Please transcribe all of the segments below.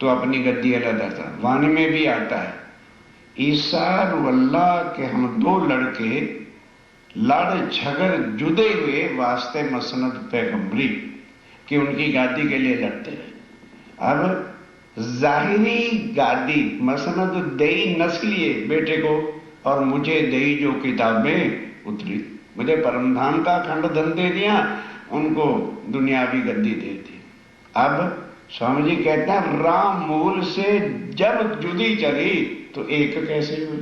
तो अपनी गद्दी अलग आता। वान में भी आता है ईसा और अल्लाह के हम दो लड़के लड़ झगड़ जुदे हुए वास्ते मसनद पैगंबरी कि उनकी गादी के लिए लड़ते रहे। अब जाहिरी गादी मसनद देई नस्लिए बेटे को और मुझे देई जो किताबें उतरी, मुझे परमधाम का खंड धन दे दिया, उनको दुनियावी गद्दी दे दी। अब स्वामी जी कहते हैं राम मूल से जब जुदी चली तो एक कैसे हुई?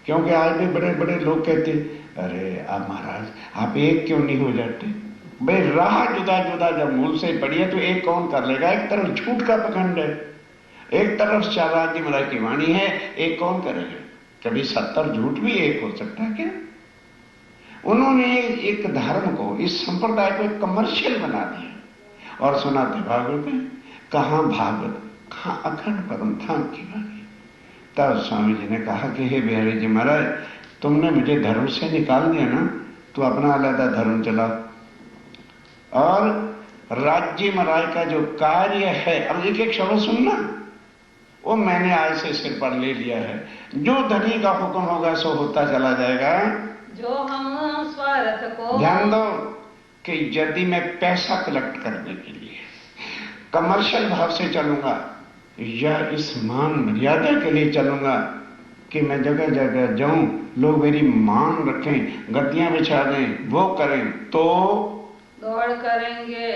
क्योंकि आज भी बड़े बड़े लोग कहते अरे आप महाराज आप एक क्यों नहीं हो जाते? भाई राह जुदा जुदा जब मूल से पड़ी है तो एक कौन कर लेगा? एक तरफ झूठ का पखंड है, एक तरफ शाहबाजी महाराज की वाणी है, एक कौन करेगा? कभी 70 झूठ भी एक हो सकता है क्या? उन्होंने एक धर्म को, इस संप्रदाय को एक कमर्शियल बना दिया और सुनाते भागवत में कहां भागवत कहां अखंड परम धाम की वाणी। तब स्वामी जी ने कहा कि हे बिहारी जी महाराज तुमने मुझे धर्म से निकाल दिया ना, तो अपना अलग धर्म चला। और राज्य महाराज का जो कार्य है, अब एक एक शब्द सुनना, वो मैंने आज से सिर पर ले लिया है। जो धनी का हुक्म होगा सो होता चला जाएगा। जो हम स्वार्थ को ध्यान दो कि यदि मैं पैसा कलेक्ट करने के लिए कमर्शियल भाव से चलूंगा या इस मान मर्यादा के लिए चलूंगा कि मैं जगह जगह जाऊं, लोग मेरी मान रखें, गद्दियां बिछा दें, वो करें, तो दौड़ करेंगे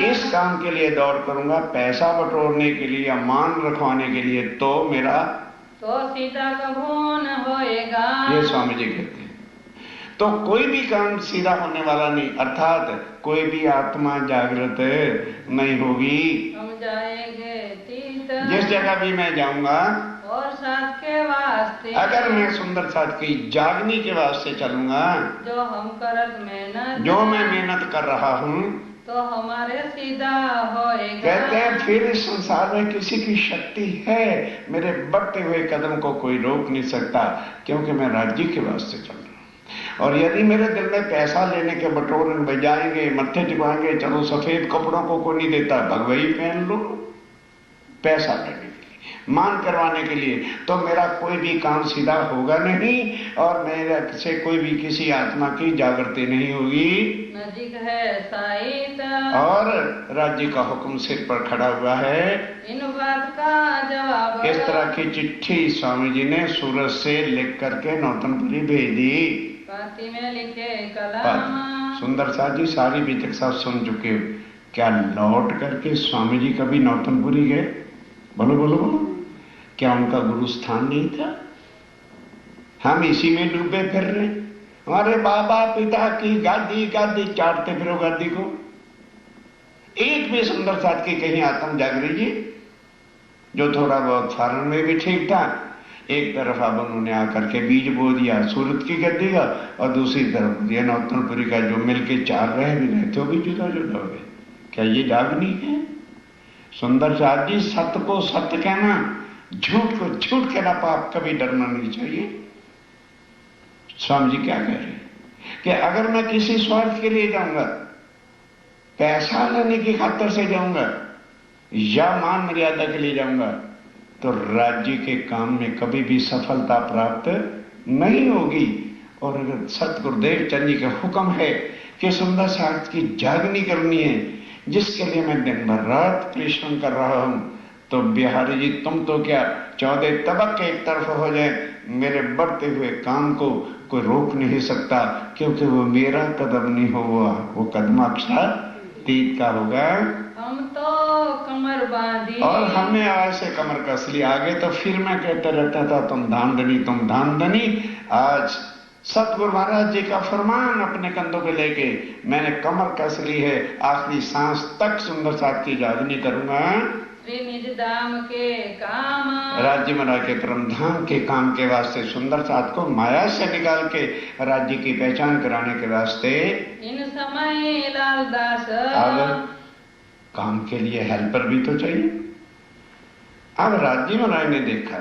इस काम के लिए दौड़ करूंगा, पैसा बटोरने के लिए या मान रखवाने के लिए, तो मेरा तो सीधा कभू न होएगा। ये स्वामी जी कहते हैं। तो कोई भी काम सीधा होने वाला नहीं, अर्थात कोई भी आत्मा जागृत नहीं होगी। हम जाएंगे तीत जिस जगह भी मैं जाऊंगा और साथ के वास्ते, अगर मैं सुंदर साथ की जागनी के वास्ते चलूंगा, जो हम करत मेहनत, जो मैं मेहनत कर रहा हूं, तो हमारे सीधा होएगा। कहते हैं फिर इस संसार में किसी की शक्ति है, मेरे बढ़ते हुए कदम को कोई रोक नहीं सकता, क्योंकि मैं राज्य के वास्ते चल रहा हूं। और यदि मेरे दिल में पैसा लेने के बटोरे बजाएंगे, मत्थे टिकवाएंगे, चलो सफेद कपड़ों को कोई नहीं देता, भगवई पहन लो, पैसा लेने के लिए, मान करवाने के लिए, तो मेरा कोई भी काम सीधा होगा नहीं और मेरे से कोई भी किसी आत्मा की जागृति नहीं होगी। नजीक है साईत और राज्य का हुक्म सिर पर खड़ा हुआ है। इन बात का जवाब इस तरह की चिट्ठी स्वामी जी ने सूरत से लिख करके नौतनपुरी भेज दी। पाती में लिखे कलम। सुंदर साथ जी सारी बीतक साहब सुन चुके हो, क्या लौट करके स्वामी जी कभी नौतनपुरी गए? बोलो बोलो बोलो, क्या उनका गुरु स्थान नहीं था? हम इसी में डूबे फिर रहे, हमारे बाबा पिता की गादी गादी चाटते फिरो गादी को। एक भी सुंदर साथ की कहीं आत्म जाग रही है? जो थोड़ा बहुत फॉरन में भी ठीक था, एक तरफ अब उन्होंने आकर के बीज बो दिया सूरत की गद्दी का, और दूसरी तरफ दिया नौतनपुरी का, जो मिलके चार रहे भी रहे थे वो भी जुदा जुदा हो गए। क्या ये जागनी है? सुंदर साथ जी सत्य को सत्य कहना, झूठ को झूठ कहना पाप, कभी डरना नहीं चाहिए। स्वामी जी क्या कह रहे हैं कि अगर मैं किसी स्वार्थ के लिए जाऊंगा, पैसा लेने की खातिर से जाऊंगा या मान मर्यादा के लिए जाऊंगा, तो राज्य के काम में कभी भी सफलता प्राप्त नहीं होगी। और अगर सतगुरुदेव चंद जी का हुक्म है कि सुंदर साथ की जागनी करनी है, जिसके लिए मैं दिन भर रात परिश्रम कर रहा हूं, तो बिहारी जी तुम तो क्या 14 तबक एक तरफ हो जाए, मेरे बढ़ते हुए काम को कोई रोक नहीं सकता, क्योंकि वो मेरा कदम नहीं होगा, वो कदम अक्षर तीत का होगा। हम तो कमर बांधी और हमने आज से कमर कस ली। आगे तो फिर मैं कहता रहता था तुम धामधनी तुम धामधनी। आज सतगुरु महाराज जी का फरमान अपने कंधों पे लेके मैंने कमर कस ली है, आखिरी सांस तक सुंदर साथ की जागनी करूंगा। निज धाम के काम, राज्य महाराज के परम धाम के काम के वास्ते सुंदर साथ को माया से निकाल के राज्य की पहचान कराने के वास्ते इन समय लालदास। अब काम के लिए हेल्पर भी तो चाहिए। अब राज्य महाराज ने देखा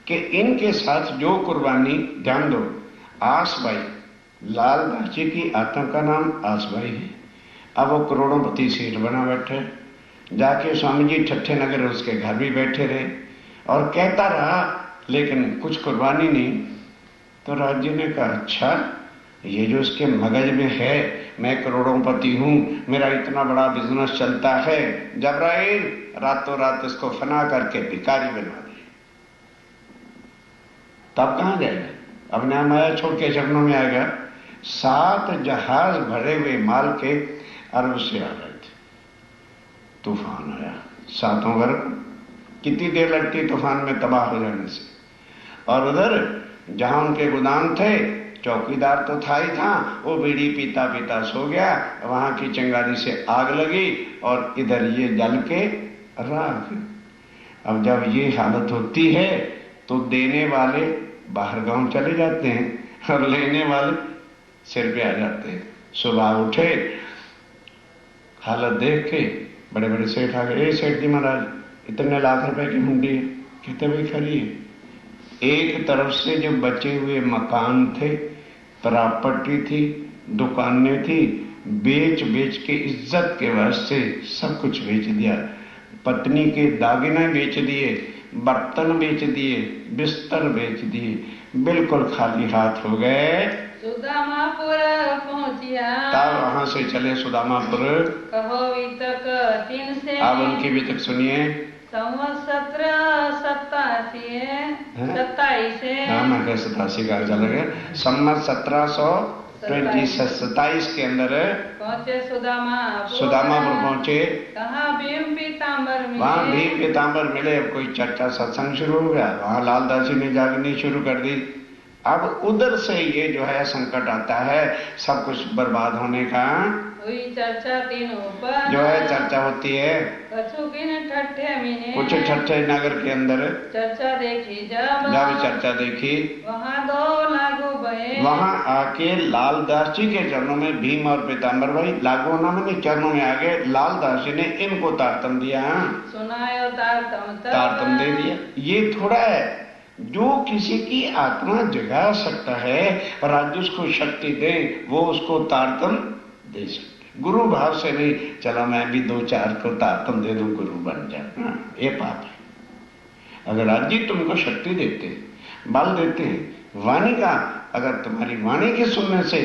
कि इनके साथ जो कुर्बानी, ध्यान दो, आसबाई, लालदास जी की आत्मा का नाम आसबाई है। अब वो करोड़ोंपति सेठ बना बैठे, जाके स्वामी जी ठट्ठे नगर उसके घर भी बैठे रहे और कहता रहा, लेकिन कुछ कुर्बानी नहीं। तो राज्य ने कहा, अच्छा ये जो इसके मगज में है, मैं करोड़ोंपति हूं, मेरा इतना बड़ा बिजनेस चलता है, जबराइल रातों रात इसको फना करके भिखारी बना दे, तब कहां जाएगा? अपने माया छोड़ के चरणों में आएगा। 7 जहाज भरे हुए माल के अरब से आ रहे थे, तूफान आया, 7 गर्क। कितनी देर लगती तूफान में तबाह हो जाने से। और उधर जहां उनके गोदाम थे, चौकीदार तो था ही था, वो बीड़ी पीता पीता सो गया, वहां की चिंगारी से आग लगी और इधर ये जल के राख। अब जब ये हालत होती है तो देने वाले बाहर गांव चले जाते हैं और लेने वाले सिर पे आ जाते हैं। सुबह उठे, हालत देख के बड़े बड़े सेठ आ गए। सेठ जी महाराज, इतने लाख रुपए की हुंडी है। कहते भाई खरी है। एक तरफ से जो बचे हुए मकान थे, प्रॉपर्टी थी, दुकानें थी, बेच बेच के इज्जत के वास्ते सब कुछ बेच दिया। पत्नी के दागिने बेच दिए, बर्तन बेच दिए, बिस्तर बेच दिए, बिल्कुल खाली हाथ हो गए। सुदामापुर पहुंचिया, तब वहां से चले सुदामापुर। कहो वितक 3 से, अब उनकी वितक सुनिए। संवत्सर 27 से, हाँ, मैं कह 87 का चला गया। संवत 1727 के अंदर पहुंचे सुदामापुर पहुंचे। कहाँ भीम पीताम्बर मिले, वहां भीम पीताम्बर मिले। अब कोई चर्चा सत्संग शुरू हो गया, वहां लालदासी ने जागनी शुरू कर दी। अब उधर से ये जो है संकट आता है, सब कुछ बर्बाद होने का। हुई चर्चा तीनों पर, जो है चर्चा होती है। कछु किन ठट्ठे मिने, कुछ ठट्ठे नगर के अंदर चर्चा देखी जब चर्चा देखी, वहाँ 2 लागू भये। वहां आके लालदास जी के चरणों में भीम और पीताम्बर भाई लागू होना मैंने चरणों में आगे लालदास जी ने इनको तारतम दिया। सुनायो तारतम दे दिया। ये थोड़ा है जो किसी की आत्मा जगा सकता है, राज्य उसको शक्ति दे, वो उसको तारतम दे सकते। गुरु भाव से नहीं, चला मैं भी 2-4 को तारतम दे दूं, गुरु बन जाए, ये पाप है। अगर राज्य तुमको शक्ति देते, बल देते हैं, वाणी का, अगर तुम्हारी वाणी के सुनने से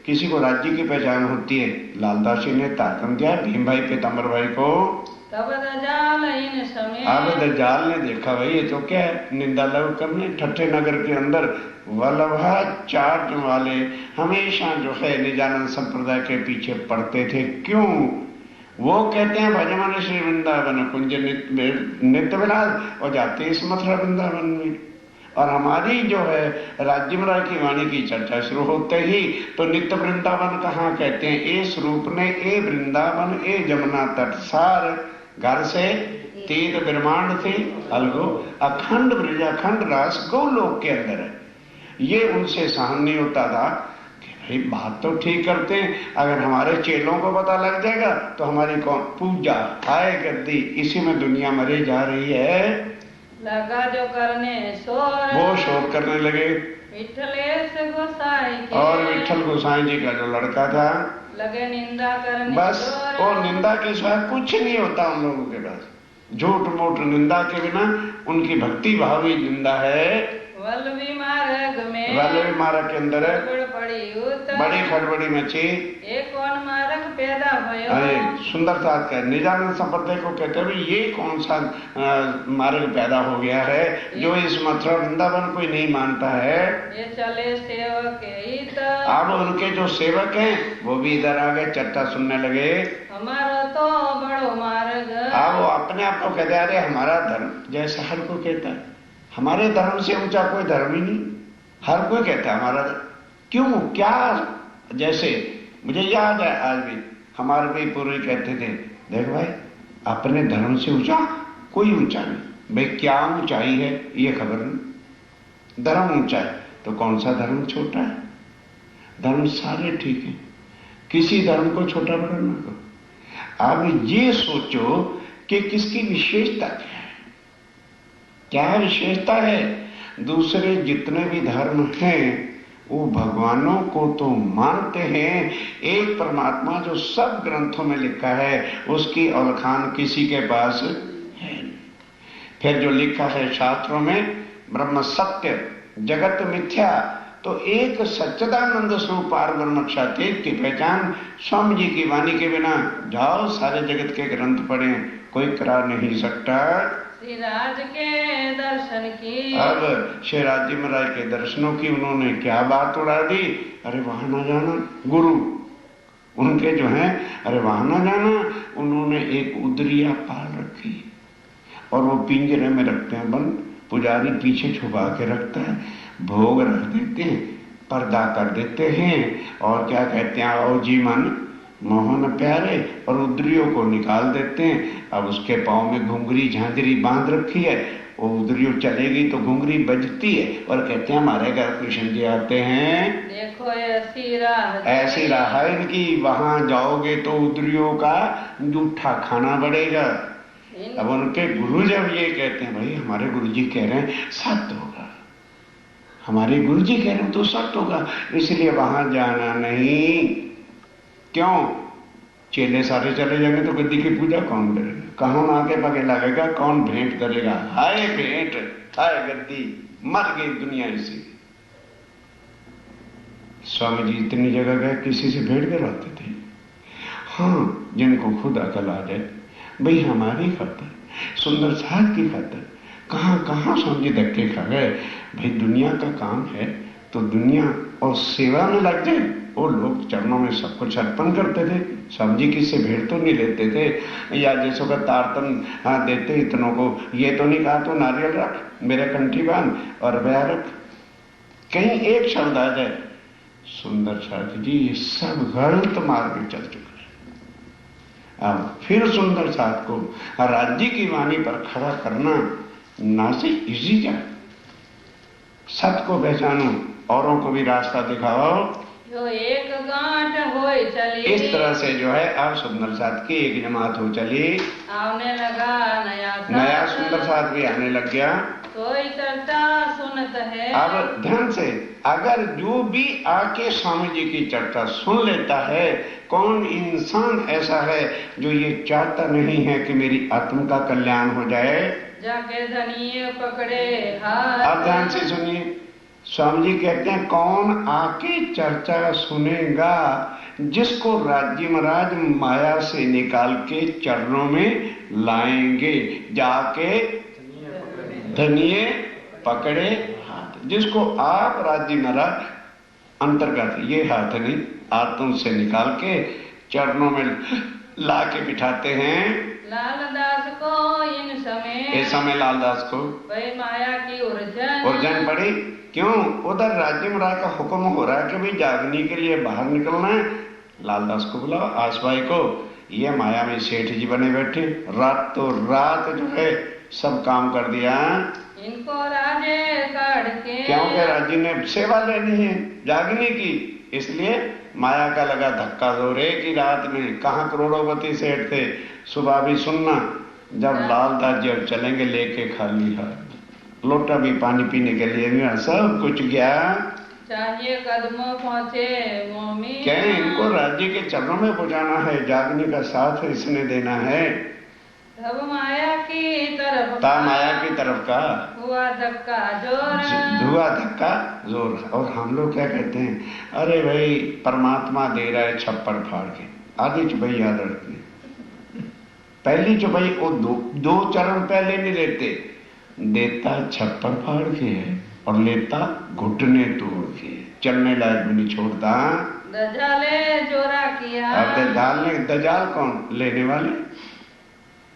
किसी को राज्य की पहचान होती है, लालदास जी ने तारतम दिया भीम भाई पीताम्बर भाई को। तब दजाल इन समय, अब दजाल ने देखा भाई ये तो क्या है, निंदा लगू करने। ठट्ठे नगर के अंदर वल्लभाचार्य वाले हमेशा जो है निजानंद संप्रदाय के पीछे पड़ते थे। क्यों? वो कहते हैं भजमन श्री वृंदावन कुंज नित्य विलास, और जाते इस मथुरा वृंदावन में। और हमारी जो है राज्य महाराज की वाणी की चर्चा शुरू होते ही तो नित्य वृंदावन कहाँ कहते हैं? ए स्वरूप ने ए वृंदावन ए जमुना तट सार, घर से 3 ब्रह्मांड थे अलगो, अखंड ब्रज अखंड रास गोलोक के अंदर है। ये उनसे सहन नहीं होता था कि भाई बात तो ठीक करते हैं, अगर हमारे चेलों को पता लग जाएगा तो हमारी कौन पूजा हाय गद्दी, इसी में दुनिया मरे जा रही है। लगा जो करने शोर, वो शोर करने लगे। विठलेश गोसाई के, और विठल गोसाई जी का जो लड़का था लगे निंदा करने। बस वो निंदा के सिवा कुछ नहीं होता उन लोगों के पास। झूठ मूठ निंदा के बिना उनकी भक्ति भावी निंदा है। वल्लभी मार्ग में, वल्लभी मार्ग के अंदर बड़ी खड़बड़ी मची। एक कौन मार्ग पैदा भयो। अरे सुंदर बात है। निजानंद संप्रदाय को कहते हैं ये कौन सा मार्ग पैदा हो गया है जो इस मथुरा वृंदावन कोई नहीं मानता है। ये चले सेवक अब उनके जो सेवक हैं वो भी इधर आ गए, चर्चा सुनने लगे। हमारा तो बड़ो मार्ग। अब वो अपने आप को कहते अरे हमारा धर्म, जैसे हर कोई कहता है हमारे धर्म से ऊंचा कोई धर्म ही नहीं। हर कोई कहता है हमारा धर्म। क्यों? क्या? जैसे मुझे याद है आज भी हमारे भी पूर्व कहते थे, देख भाई अपने धर्म से ऊंचा कोई ऊंचा नहीं। भाई क्या ऊंचाई है ये खबर नहीं। धर्म ऊंचा है तो कौन सा धर्म छोटा है? धर्म सारे ठीक है, किसी धर्म को छोटा बड़ा ना करो। अब ये सोचो कि किसकी विशेषता क्या है। क्या विशेषता है? दूसरे जितने भी धर्म हैं वो भगवानों को तो मानते हैं, एक परमात्मा जो सब ग्रंथों में लिखा है उसकी औलखान किसी के पास है। फिर जो लिखा है शास्त्रों में ब्रह्म सत्य जगत मिथ्या, तो एक सच्चिदानंद स्वरूप पार ब्रह्म क्षातीत की पहचान स्वामी जी की वाणी के बिना जाओ सारे जगत के ग्रंथ पढ़े, कोई करा नहीं सकता। श्रीराज के दर्शन की, अब श्रीराज जी महाराज के दर्शनों की उन्होंने क्या बात उड़ा दी, अरे वहां ना जाना, गुरु उनके जो हैं, अरे वहां ना जाना। उन्होंने एक उदरिया पाल रखी और वो पिंजरे में रखते हैं बंद, पुजारी पीछे छुपा के रखता है, भोग रख देते हैं, पर्दा कर देते हैं और क्या कहते हैं, आओ जी मन मोहन प्यारे, और उदरियों को निकाल देते हैं। अब उसके पाँव में घुंघरी झांझरी बांध रखी है, वो उदरियों चलेगी तो घुंघरी बजती है और कहते हैं हमारे घर कृष्ण जी आते हैं, देखो ऐसी राह, ऐसी राह है इनकी, वहां जाओगे तो उदरियों का जूठा खाना बढ़ेगा। अब उनके गुरु जब ये कहते हैं, भाई हमारे गुरु जी कह रहे हैं सत्य होगा, हमारे गुरु जी कह रहे हैं तो सत्य होगा, इसलिए वहां जाना नहीं। क्यों? चेले सारे चले जाएंगे तो गद्दी की पूजा कौन करेगा, कौन आके पगे लगेगा, कौन भेंट करेगा, हाय भेंट हाय गद्दी, मर गई दुनिया इसी। स्वामी जी इतनी जगह गए, किसी से भेंट करवाते थे? हाँ, जिनको खुद अकल आ जाए, भाई हमारी खातर, सुंदर साथ की खातर कहां कहां स्वामी जी धक्के खा गए। भाई दुनिया का काम है तो दुनिया और सेवा में लग जाए। वो लोग चरणों में सब कुछ अर्पण करते थे, स्वामी जी किससे भेंट तो नहीं लेते थे, या जैसो का तारतन देते इतनों को, ये तो नहीं कहा तो नारियल रख, मेरे कंठी बांध और वह रख, कहीं एक शब्द आ जाए। सुंदर साथ जी ये सब गलत मार्ग में चल चुका है। अब फिर सुंदर साथ को राज्य की वाणी पर खड़ा करना ना से इजी जाए, सत्य को पहचानो, औरों को भी रास्ता दिखाओ, जो एक गांठ हो चली। इस तरह से जो है अब सुंदर साथ की एक जमात हो चली, आने लगा नया सुंदर साथ भी आने लग गया, कोई चर्चा सुनत है। अब ध्यान से, अगर जो भी आके स्वामी जी की चर्चा सुन लेता है, कौन इंसान ऐसा है जो ये चाहता नहीं है कि मेरी आत्म का कल्याण हो जाए? जाके धनिये पकड़े हाथ। अब ध्यान से सुनिए, स्वामी जी कहते हैं कौन आके चर्चा सुनेगा? जिसको राज्य महाराज माया से निकाल के चरणों में लाएंगे, जाके धनिये पकड़े हाथ। जिसको आप राज्य महाराज अंतर्गत, ये हाथ नहीं, आत्म से निकाल के चरणों में ला के बिठाते हैं। लालदास को इन समय, इस समय लालदास को वही माया की उर्जन पड़ी। क्यों? उधर राज्य महाराज का हुक्म हो रहा है कि भाई जागने के लिए बाहर निकलना है, लालदास को बुलाओ, आसवाई को। ये माया में सेठ जी बने बैठे, रात तो रात जो है सब काम कर दिया, इनको राजे काढ़ के, क्योंकि राज्य ने सेवा लेनी है जागने की, इसलिए माया का लगा धक्का जोरे कि रात में कहाँ करोड़ोपति सेठ थे। सुबह भी सुनना, जब लालदास जी अब चलेंगे लेके खाली हाथ, लोटा भी पानी पीने के लिए नहीं, सब कुछ गया, चाहिए कदमों पहुंचे मोमी। क्या इनको राज्य के चरणों में पहुंचाना है, जागने का साथ इसने देना है। तब माया की तरफ, माया की तरफ का हुआ धक्का जोर, हुआ धक्का जोर। और हम लोग क्या कहते हैं, अरे भाई परमात्मा दे रहा है छप्पड़ फाड़ के, आधी चुपई याद रखते, पहली चुपई वो दो चरण पहले नहीं लेते, देता छप्पड़ फाड़ के है और लेता घुटने तोड़ के, चलने लायक भी नहीं छोड़ता। दजाले जोरा किया। अब दजाल कौन? लेने वाले,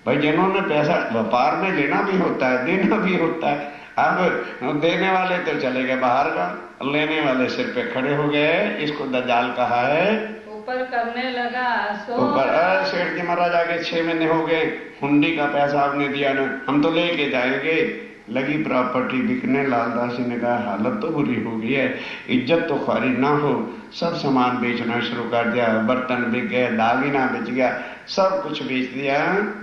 भाई जिन्होंने पैसा व्यापार में लेना भी होता है देना भी होता है। अब देने वाले तो चले गए बाहर का, लेने वाले सिर पे खड़े हो गए, इसको दजाल कहा है। ऊपर करने लगा ऊपर, सेठ जी महाराज आगे 6 महीने हो गए, हुंडी का पैसा आपने दिया ना, हम तो लेके जाएंगे। लगी प्रॉपर्टी बिकने, लालदास जी ने कहा हालत तो बुरी हो गई है, इज्जत तो खारी ना हो, सब सामान बेचना शुरू कर दिया, बर्तन बिक गए, दागिना बेच गया, सब कुछ बेच दिया।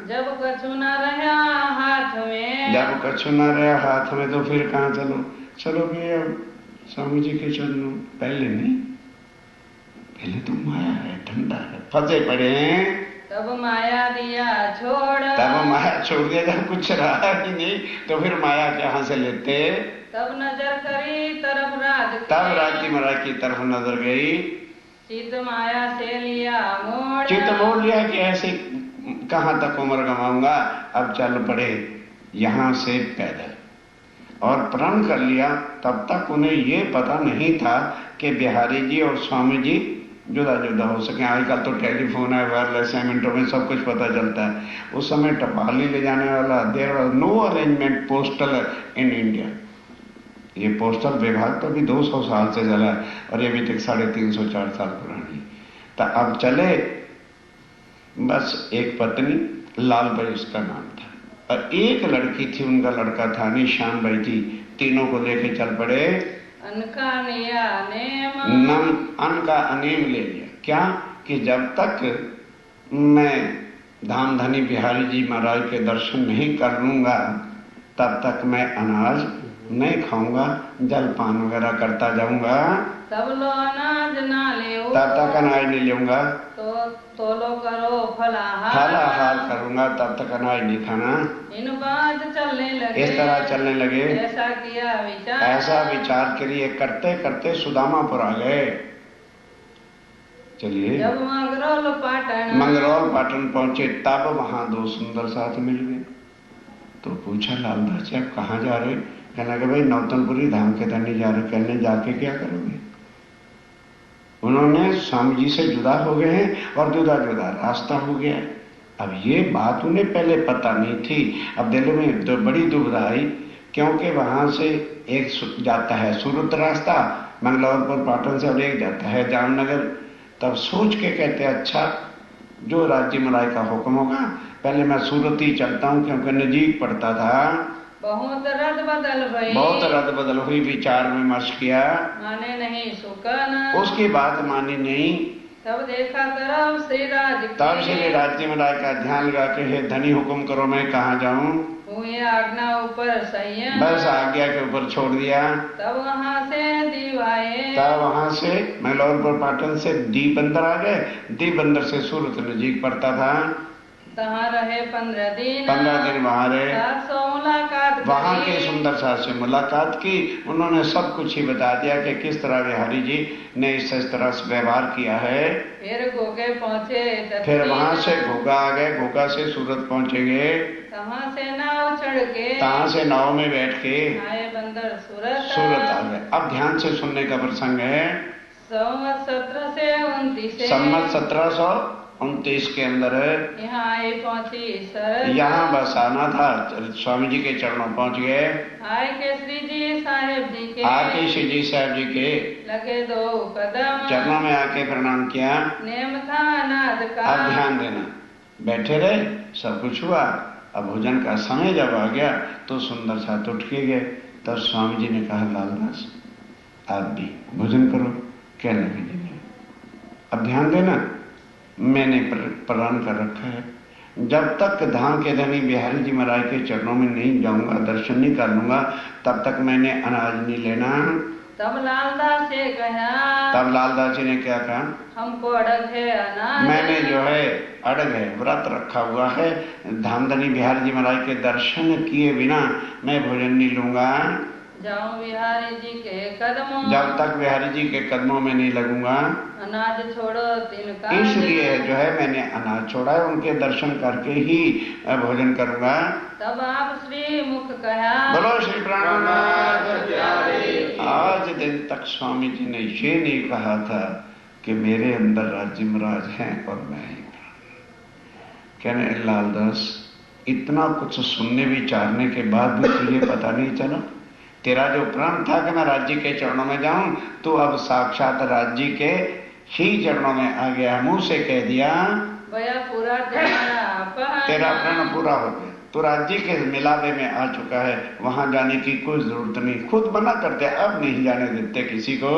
जब कछु न रहा हाथ में, जब कछु न रहा हाथ में तो फिर कहाँ चलो, चलो भी अब स्वामी जी के चरणों पहले नहीं, पहले तो माया है, ठंडा है, फंसे पड़े हैं। तब माया दिया छोड़, तब माया छोड़ दिया, जब कुछ रहा ही नहीं तो फिर माया कहाँ से लेते। तब नजर करी तरफ राज की, तब राज महाराज की तरफ नजर गई, चित माया से लिया मोड़, चित मोड़ लिया कि ऐसे कहाँ तक उम्र गंवाऊंगा, अब चल पड़े यहां से पैदल, और प्रण कर लिया। तब तक उन्हें ये पता नहीं था कि बिहारी जी और स्वामी जी जुदा जुदा हो सके। आजकल तो टेलीफोन है, वायरलेस है, मिनटों में सब कुछ पता चलता है। उस समय टपाली ले जाने वाला, there was no arrangement postal in India. ये पोस्टल विभाग तो भी 200 साल से चला है और ये भी तक 350-4 साल पुरानी। तो अब चले, बस एक पत्नी, लालबाई उसका नाम था, और एक लड़की थी, उनका लड़का था, निशान बाई थी। तीनों को लेके चल पड़े। अन्न का नेम, अन्न का अनेम ले लिया। क्या कि जब तक मैं धाम धनी बिहारी जी महाराज के दर्शन नहीं कर लूंगा तब तक मैं अनाज नहीं खाऊंगा, जलपान वगैरह करता जाऊंगा, तब लो अनाज ना ले, तब तक अनाज नहीं लूंगा, तो लो करो फलाहार करूंगा, तब तक अनाज नहीं खाना। इन बात चलने लगे, इस तरह चलने लगे। ऐसा किया विचार, ऐसा विचार के लिए करते करते सुदामापुर आ गए। चलिए, जब मंगरौल पाटन पहुंचे तब वहां दो सुंदर साथ मिल गए। तो पूछा लालदास जी आप कहाँ जा रहे? कहने लगे भाई नौतनपुरी धाम के धनी जा रहे। कहने जाके क्या करोगे? उन्होंने स्वामी जी से जुदा हो गए हैं और जुदा जुदा रास्ता हो गया। अब ये बात उन्हें पहले पता नहीं थी। अब दिल में बड़ी दुविधा आई, क्योंकि वहां से एक जाता है सूरत रास्ता मंगलौरपुर पाटन से, और एक जाता है जामनगर। तब सोच के कहते अच्छा जो राज्य महाराज का हुक्म होगा, पहले मैं सूरत ही चलता हूँ, क्योंकि नजीक पड़ता था। बहुत रद बदल हुई, विचार में विमर्श किया, माने नहीं सुकन, उसकी बात मानी नहीं। तब देखा तरफ श्री राज, तब श्री राज्य महाराज का ध्यान लगा के हे धनी हुक्म करो मैं कहाँ जाऊं? हुई आज्ञा ऊपर संयम, बस आज्ञा के ऊपर छोड़ दिया। तब वहां से दीवाए, तब वहां से मंगलौरपुर पाटन से दीप बंदर आ गए। दीप बंदर से सूरत नजीक पड़ता था। तहाँ रहे 15 दिन, 15 दिन वहां रहे। मुलाकात, वहां के सुंदर साथ से मुलाकात की। उन्होंने सब कुछ ही बता दिया कि किस तरह बिहारी जी ने इस तरह से व्यवहार किया है। फिर घोगे पहुंचे, फिर वहां से घोगा आ गए, घोगा से सूरत पहुंचेंगे, तहाँ से नाव चढ़ के, तहाँ से नाव में बैठ के आए बंदर सूरत आ गए। अब ध्यान से सुनने का प्रसंग है। संवत 1729 संवत 1729 के अंदर यहाँ आए पहुंची शरद, यहाँ बस आना था। स्वामी जी के चरणों पहुंच गए। आए के श्री जी साहेब जी के, आके श्री जी साहब जी के लगे 2 कदम, चरणों में आके प्रणाम किया। नेम था अनाज का, अब ध्यान देना, बैठे रहे, सब कुछ हुआ। अब भोजन का समय जब आ गया तो सुंदर साथ उठ के गए। तब स्वामी जी ने कहा लालदास आप भी भोजन करो। कहने लगे अब ध्यान देना, मैंने प्रण कर रखा है, जब तक धाम के धनी बिहारी जी महाराज के चरणों में नहीं जाऊंगा, दर्शन नहीं कर लूंगा, तब तक मैंने अनाज नहीं लेना। तब लालदास से कहा, तब लालदास जी ने क्या कहा? हमको अड़ग है अनाज, मैंने जो है अड़ग है, व्रत रखा हुआ है, धाम धनी बिहारी जी महाराज के दर्शन किए बिना मैं भोजन नहीं लूंगा। जाऊं बिहारी जी के कदमों, जब तक बिहारी जी के कदमों में नहीं लगूंगा, अनाज छोड़ो तिनका, इसलिए जो है मैंने अनाज छोड़ा है, उनके दर्शन करके ही भोजन करूंगा। तब आप श्री मुख कहा, बोलो श्री प्राणनाथ प्यारे। आज दिन तक स्वामी जी ने ये नहीं कहा था कि मेरे अंदर राज्य महाराज हैं और मैं ही। कहने लालदास इतना कुछ सुनने विचारने के बाद भी तुझे पता नहीं चला? तेरा जो प्रण था कि मैं राज्य के चरणों में जाऊं, तो अब साक्षात राज्य के ही चरणों में आ गया, मुंह से कह दिया पूरा तेरा प्रण पूरा हो गया, तो राज्य के मिलावे में आ चुका है, वहां जाने की कोई जरूरत नहीं। खुद मना करते, अब नहीं जाने देते किसी को,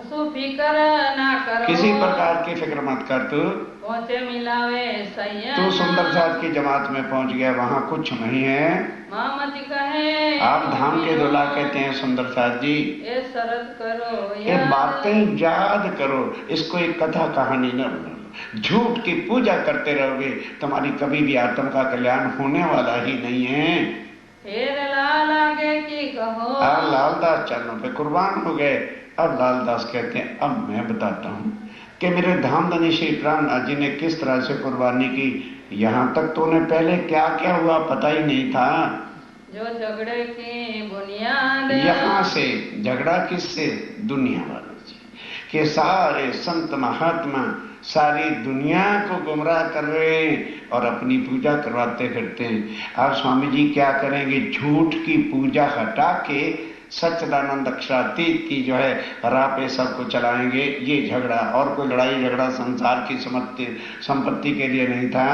फिक्र ना करो, किसी प्रकार की फिक्र मत कर तू। पहुँचे मिलावे सैया। तू सुंदर साथ की जमात में पहुंच गया, वहां कुछ नहीं है। मामती कहे आप धाम के दूल्हा कहते हैं सुंदर साथ जी। ये शरत करो ये बातें याद करो, इसको एक कथा कहानी न बनाओ। झूठ की पूजा करते रहोगे, तुम्हारी कभी भी आत्म का कल्याण होने वाला ही नहीं है। फिर लाल आगे की कहो। अब लालदास चरणों पे कुर्बान हो गए। अब लालदास कहते हैं अब मैं बताता हूं कि मेरे धामधनी श्री प्राणनाथ जी ने किस तरह से कुर्बानी की। यहां तक तो उन्हें पहले क्या क्या हुआ पता ही नहीं था। जो झगड़े की बुनियाद, यहां से झगड़ा किससे? दुनिया वालों से, कि सारे संत महात्मा सारी दुनिया को गुमराह कर रहे हैं और अपनी पूजा करवाते फिरते हैं। अब स्वामी जी क्या करेंगे? झूठ की पूजा हटा के सच्चिदानंद अक्षरातीत की जो है राह पे सबको चलाएंगे। ये झगड़ा और कोई लड़ाई झगड़ा संसार की संपत्ति के लिए नहीं था।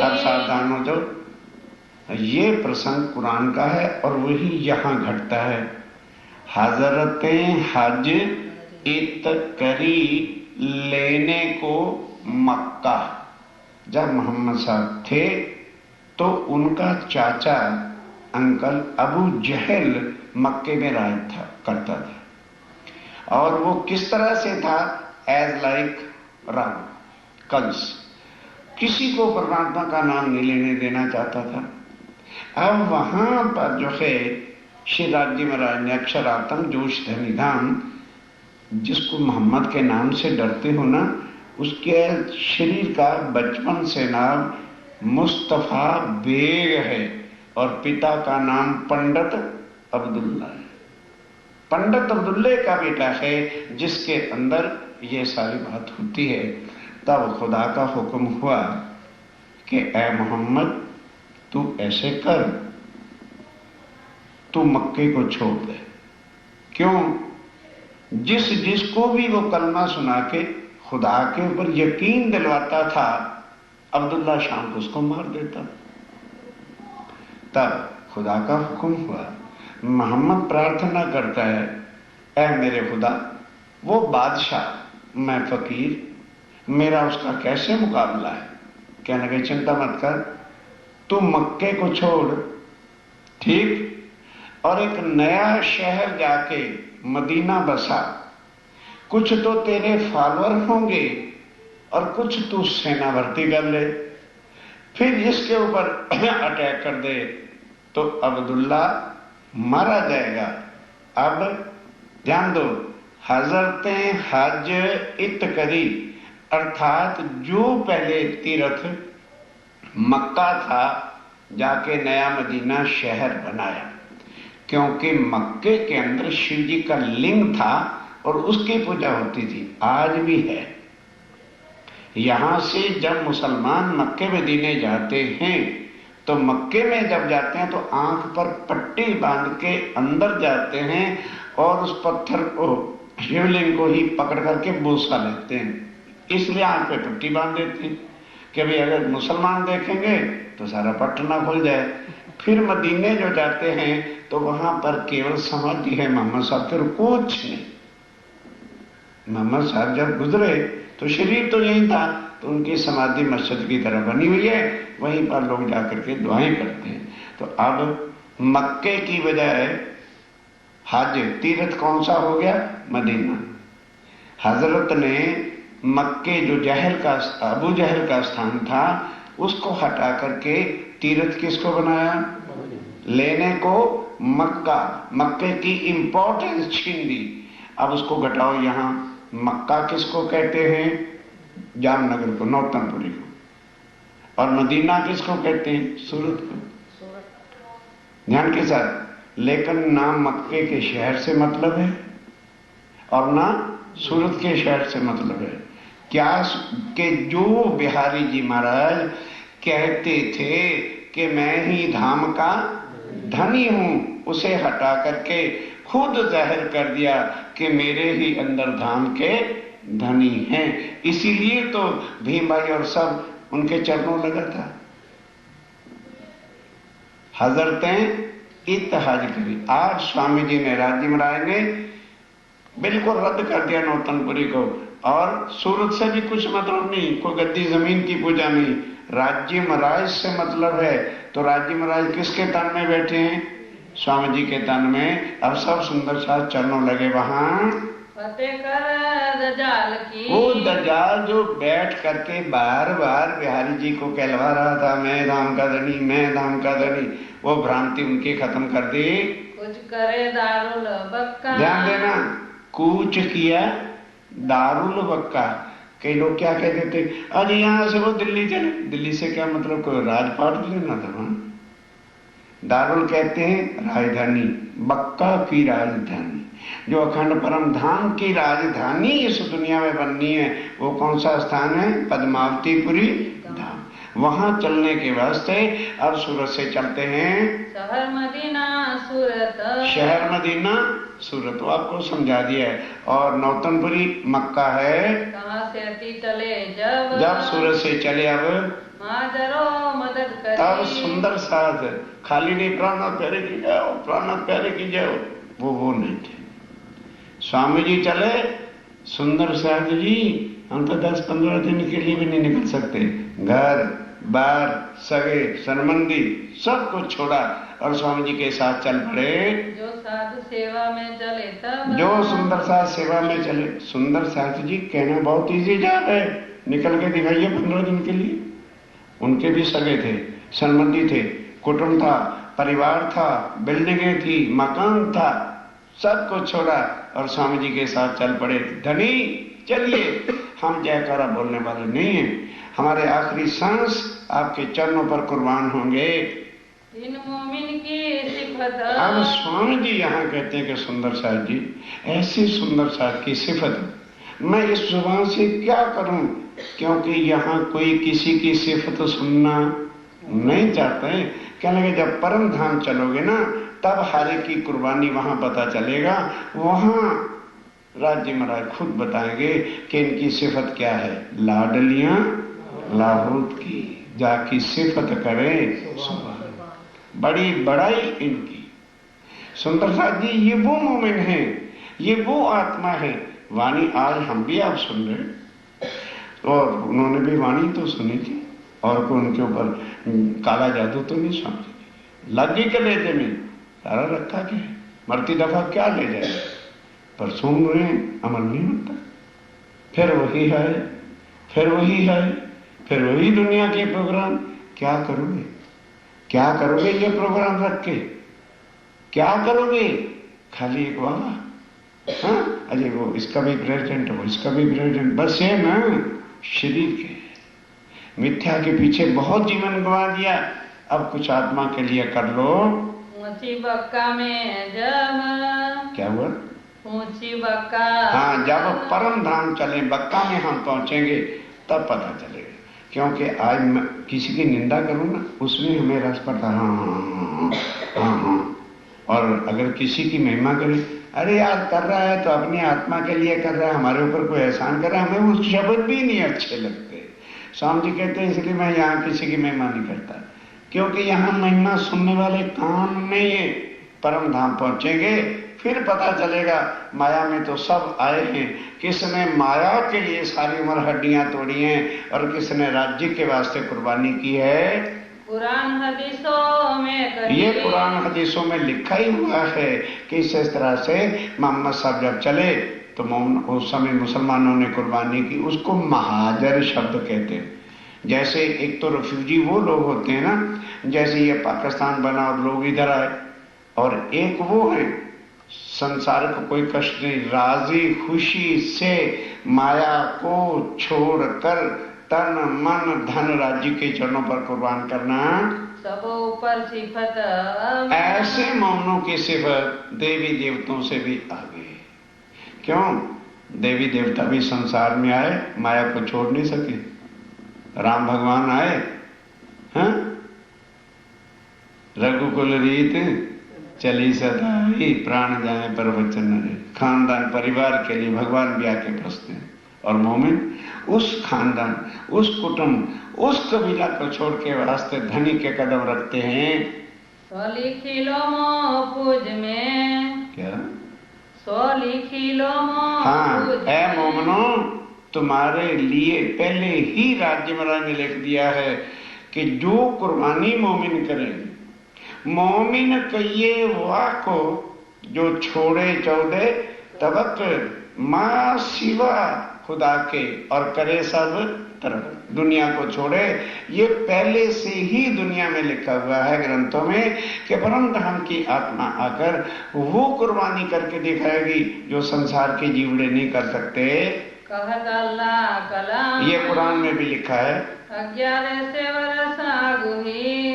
अब सावधान हो जाओ, ये प्रसंग कुरान का है और वही यहां घटता है। हजरते हज इत करी लेने को मक्का। जब मोहम्मद साहब थे तो उनका चाचा अंकल अबू जहल मक्के में राज करता था। और वो किस तरह से था? एज लाइक राम, कंस, किसी को परमात्मा का नाम नहीं लेने देना चाहता था। अब वहां पर जो है श्री राज्य महाराज ने अक्षरातम जोश धनिधाम, जिसको मोहम्मद के नाम से डरते हो ना, उसके शरीर का बचपन से नाम मुस्तफा बेग है और पिता का नाम पंडित अब्दुल्ला है। पंडित अब्दुल्ले का बेटा है जिसके अंदर ये सारी बात होती है। तब खुदा का हुक्म हुआ कि ऐ मोहम्मद तू ऐसे कर, तू मक्के को छोड़ दे। क्यों? जिसको भी वो कलमा सुना के खुदा के ऊपर यकीन दिलवाता था, अब्दुल्ला शाम को उसको मार देता। तब खुदा का हुक्म हुआ, मोहम्मद प्रार्थना करता है, ऐ मेरे खुदा, वो बादशाह, मैं फकीर, मेरा उसका कैसे मुकाबला है? कहने लगे चिंता मत कर, तू मक्के को छोड़, ठीक, और एक नया शहर जाके मदीना बसा। कुछ तो तेरे फॉलोअर होंगे और कुछ तू सेना भर्ती कर ले, फिर इसके ऊपर अटैक कर दे तो अब्दुल्ला मारा जाएगा। अब ध्यान दो, हजरते हज इत करी, अर्थात जो पहले तीर्थ मक्का था जाके नया मदीना शहर बनाया, क्योंकि मक्के के अंदर शिव जी का लिंग था और उसकी पूजा होती थी, आज भी है। यहां से जब मुसलमान मक्के मदीने जाते हैं तो मक्के में जब जाते हैं तो आंख पर पट्टी बांध के अंदर जाते हैं और उस पत्थर को, शिवलिंग को ही पकड़ करके बोसा लेते हैं। इसलिए आंख पे पट्टी बांध देते हैं कि भाई अगर मुसलमान देखेंगे तो सारा पट्ट ना खुल जाए। फिर मदीने जो जाते हैं तो वहां पर केवल समाधि है मोहम्मद साहब के, कुछ नहीं। मोहम्मद साहब जब गुजरे तो शरीर तो यही था, तो उनकी समाधि मस्जिद की तरह बनी हुई है, वहीं पर लोग जाकर के दुआएं करते हैं। तो अब मक्के की बजाय हज तीर्थ कौन सा हो गया? मदीना। हजरत ने मक्के जो जहल का, अबू जहल का स्थान था, उसको हटा करके तीर्थ किसको बनाया? लेने को मक्का, मक्के की इंपॉर्टेंस छीन दी। अब उसको घटाओ, यहां मक्का किसको कहते हैं? जामनगर को, नौतनपुरी को। और मदीना किसको कहते हैं? सूरत को। ध्यान के साथ। लेकिन ना मक्के के शहर से मतलब है और ना सूरत के शहर से मतलब है। क्या कि जो बिहारी जी महाराज कहते थे कि मैं ही धाम का धनी हूं, उसे हटा करके खुद जाहिर कर दिया कि मेरे ही अंदर धाम के धनी हैं। इसीलिए तो भीम भाई और सब उनके चरणों लगा था। हजरतें इत्तेहाज करी। आज स्वामी जी ने, राज्य महाराज ने बिल्कुल रद्द कर दिया नौतनपुरी को। और सूरत से भी कुछ मतलब नहीं, कोई गद्दी जमीन की पूजा नहीं, राज्य महाराज से मतलब है। तो राज्य महाराज किसके तन में बैठे हैं? स्वामी जी के तन में। अब सब सुंदर साथ चरणों लगे वहां। फतेह कर दजाल की, वो दजाल जो बैठ करके बार बार बिहारी जी को कहलवा रहा था, मैं धाम का धनी, मैं धाम का धनी, वो भ्रांति उनकी खत्म कर दी। कुछ करे दारुल बक्का, ध्यान देना, कूच किया दारुल बक्का। कई लोग क्या कहते थे, अरे यहाँ से वो दिल्ली चले। दिल्ली से क्या मतलब, कोई राजपाट लेना था वहां। दारुल कहते हैं राजधानी, बक्का की राजधानी। जो अखंड परम धाम की राजधानी इस दुनिया में बननी है, वो कौन सा स्थान है? पद्मावतीपुरी धाम। वहां चलने के वास्ते अब सूरत से चलते हैं। शहर मदीना सूरत, शहर मदीना सूरत तो आपको समझा दिया है। और नौतनपुरी मक्का है। कहाँ से अति चले जब, जब सूरत से चले अब माजरो मदद करी, तब सुंदर साथ, खाली नहीं प्राणनाथ प्यारे की जाओ, प्राणनाथ प्यारे की जाओ, वो नहीं थे। स्वामी जी चले, सुंदर साथ जी हम तो 10-15 दिन के लिए भी नहीं निकल सकते, घर बार सगे संबंधी सब कुछ छोड़ा और स्वामी जी के साथ चल पड़े। जो साधु सेवा में चले तब, जो सुंदर साथ सेवा में चले। सुंदर साथ जी कहना बहुत इजी जाप है, निकल के दिखाइए 15 दिन के लिए। उनके भी सगे थे, संबंधी थे, कुटुंब था, परिवार था, बिल्डिंगें थी, मकान था, सब कुछ छोड़ा और स्वामी जी के साथ चल पड़े। धनी चलिए, हम जयकारा बोलने वाले नहीं हैं, हमारे आखिरी सांस आपके चरणों पर कुर्बान होंगे। इन मोमिन की सिफत, अब स्वामी जी यहाँ कहते हैं कि सुंदर साथ जी, ऐसी सुंदर साथ की सिफत मैं इस जुबान से क्या करूं, क्योंकि यहाँ कोई किसी की सिफत सुनना नहीं चाहते हैं। कहने लगे जब परम धाम चलोगे ना, तब हारे की कुर्बानी वहां पता चलेगा। वहां राज्य महाराज खुद बताएंगे कि इनकी सिफत क्या है। लाडलियां लाहौत की जाकी सिफत करे, बड़ी बड़ाई इनकी। सुंदर साथ जी ये वो मोमिन है, ये वो आत्मा है। वाणी आज हम भी आप सुन रहे, और उन्होंने भी वाणी तो सुनी थी, और को उनके ऊपर काला जादू तो नहीं समझे। लगी के लेते में सारा रखा क्या है, मरती दफा क्या ले जाए, पर सुन रहे हैं अमल नहीं होता। फिर वही है, फिर वही है, फिर वही दुनिया के प्रोग्राम। क्या करोगे, क्या करोगे ये प्रोग्राम रख के, क्या करोगे? खाली एक वाला, हाँ अजय वो इसका भी प्रेसिडेंट, वो इसका भी प्रेसिडेंट, बस ये ना शरीर के मिथ्या के पीछे बहुत जीवन गंवा दिया। अब कुछ आत्मा के लिए कर लो। ऊंची बक्का में जब, क्या हुआ? ऊंची बक्का, हाँ जब परम धाम चले, बक्का में हम पहुंचेंगे तब पता चलेगा। क्योंकि आज मैं किसी की निंदा करूं ना, उसमें हमें रस पड़ता है, हाँ। और अगर किसी की महिमा करें, अरे यार कर रहा है तो अपनी आत्मा के लिए कर रहा है, हमारे ऊपर कोई एहसान कर रहा है, हमें वो शब्द भी नहीं अच्छे लगते। स्वामी जी कहते हैं इसलिए मैं यहाँ किसी की महिमा नहीं करता, क्योंकि यहाँ महिमा सुनने वाले काम नहीं है। परम धाम पहुंचेंगे फिर पता चलेगा। माया में तो सब आए हैं, किसने माया के लिए सारी उम्र हड्डियां तोड़ी हैं और किसने राज्य के वास्ते कुर्बानी की है। कुरान हदीसों में, ये कुरान हदीसों में लिखा ही हुआ है कि इस तरह से मोहम्मद साहब जब चले तो उस समय मुसलमानों ने कुर्बानी की। उसको महाजर शब्द कहते हैं। जैसे एक तो रिफ्यूजी वो लोग होते हैं ना, जैसे ये पाकिस्तान बना और लोग इधर आए, और एक वो है संसार को कोई कष्ट नहीं, राजी खुशी से माया को छोड़कर तन मन धन राज्य के चरणों पर कुर्बान करना। सब ऊपर सिफत, ऐसे मौनों की सिफत देवी देवताओं से भी आगे। क्यों? देवी देवता भी संसार में आए, माया को छोड़ नहीं सके। राम भगवान आए, हाँ? रघुकुल रीत चली सदाई, प्राण जाए पर वचन न रहे। खानदान परिवार के लिए भगवान भी आके बसते हैं। और मोमिन उस खानदान, उस कुटुंब, उस कबीला को छोड़ के वास्ते धनी के कदम रखते हैं। सोली खिलो मो पूज में, क्या? सोली खिलो मो हाँ, पूज ऐ में, मोमनो तुम्हारे लिए पहले ही राज्य महाराज ने लिख दिया है कि जो कुर्बानी मोमिन करें, मोमिन कहिए वाह को जो छोड़े 14 तबक मां सिवा खुदा के और करे सब तरफ, दुनिया को छोड़े। ये पहले से ही दुनिया में लिखा हुआ है ग्रंथों में कि परम धाम की आत्मा आकर वो कुर्बानी करके दिखाएगी जो संसार के जीवड़े नहीं कर सकते। ये कुरान में भी लिखा है।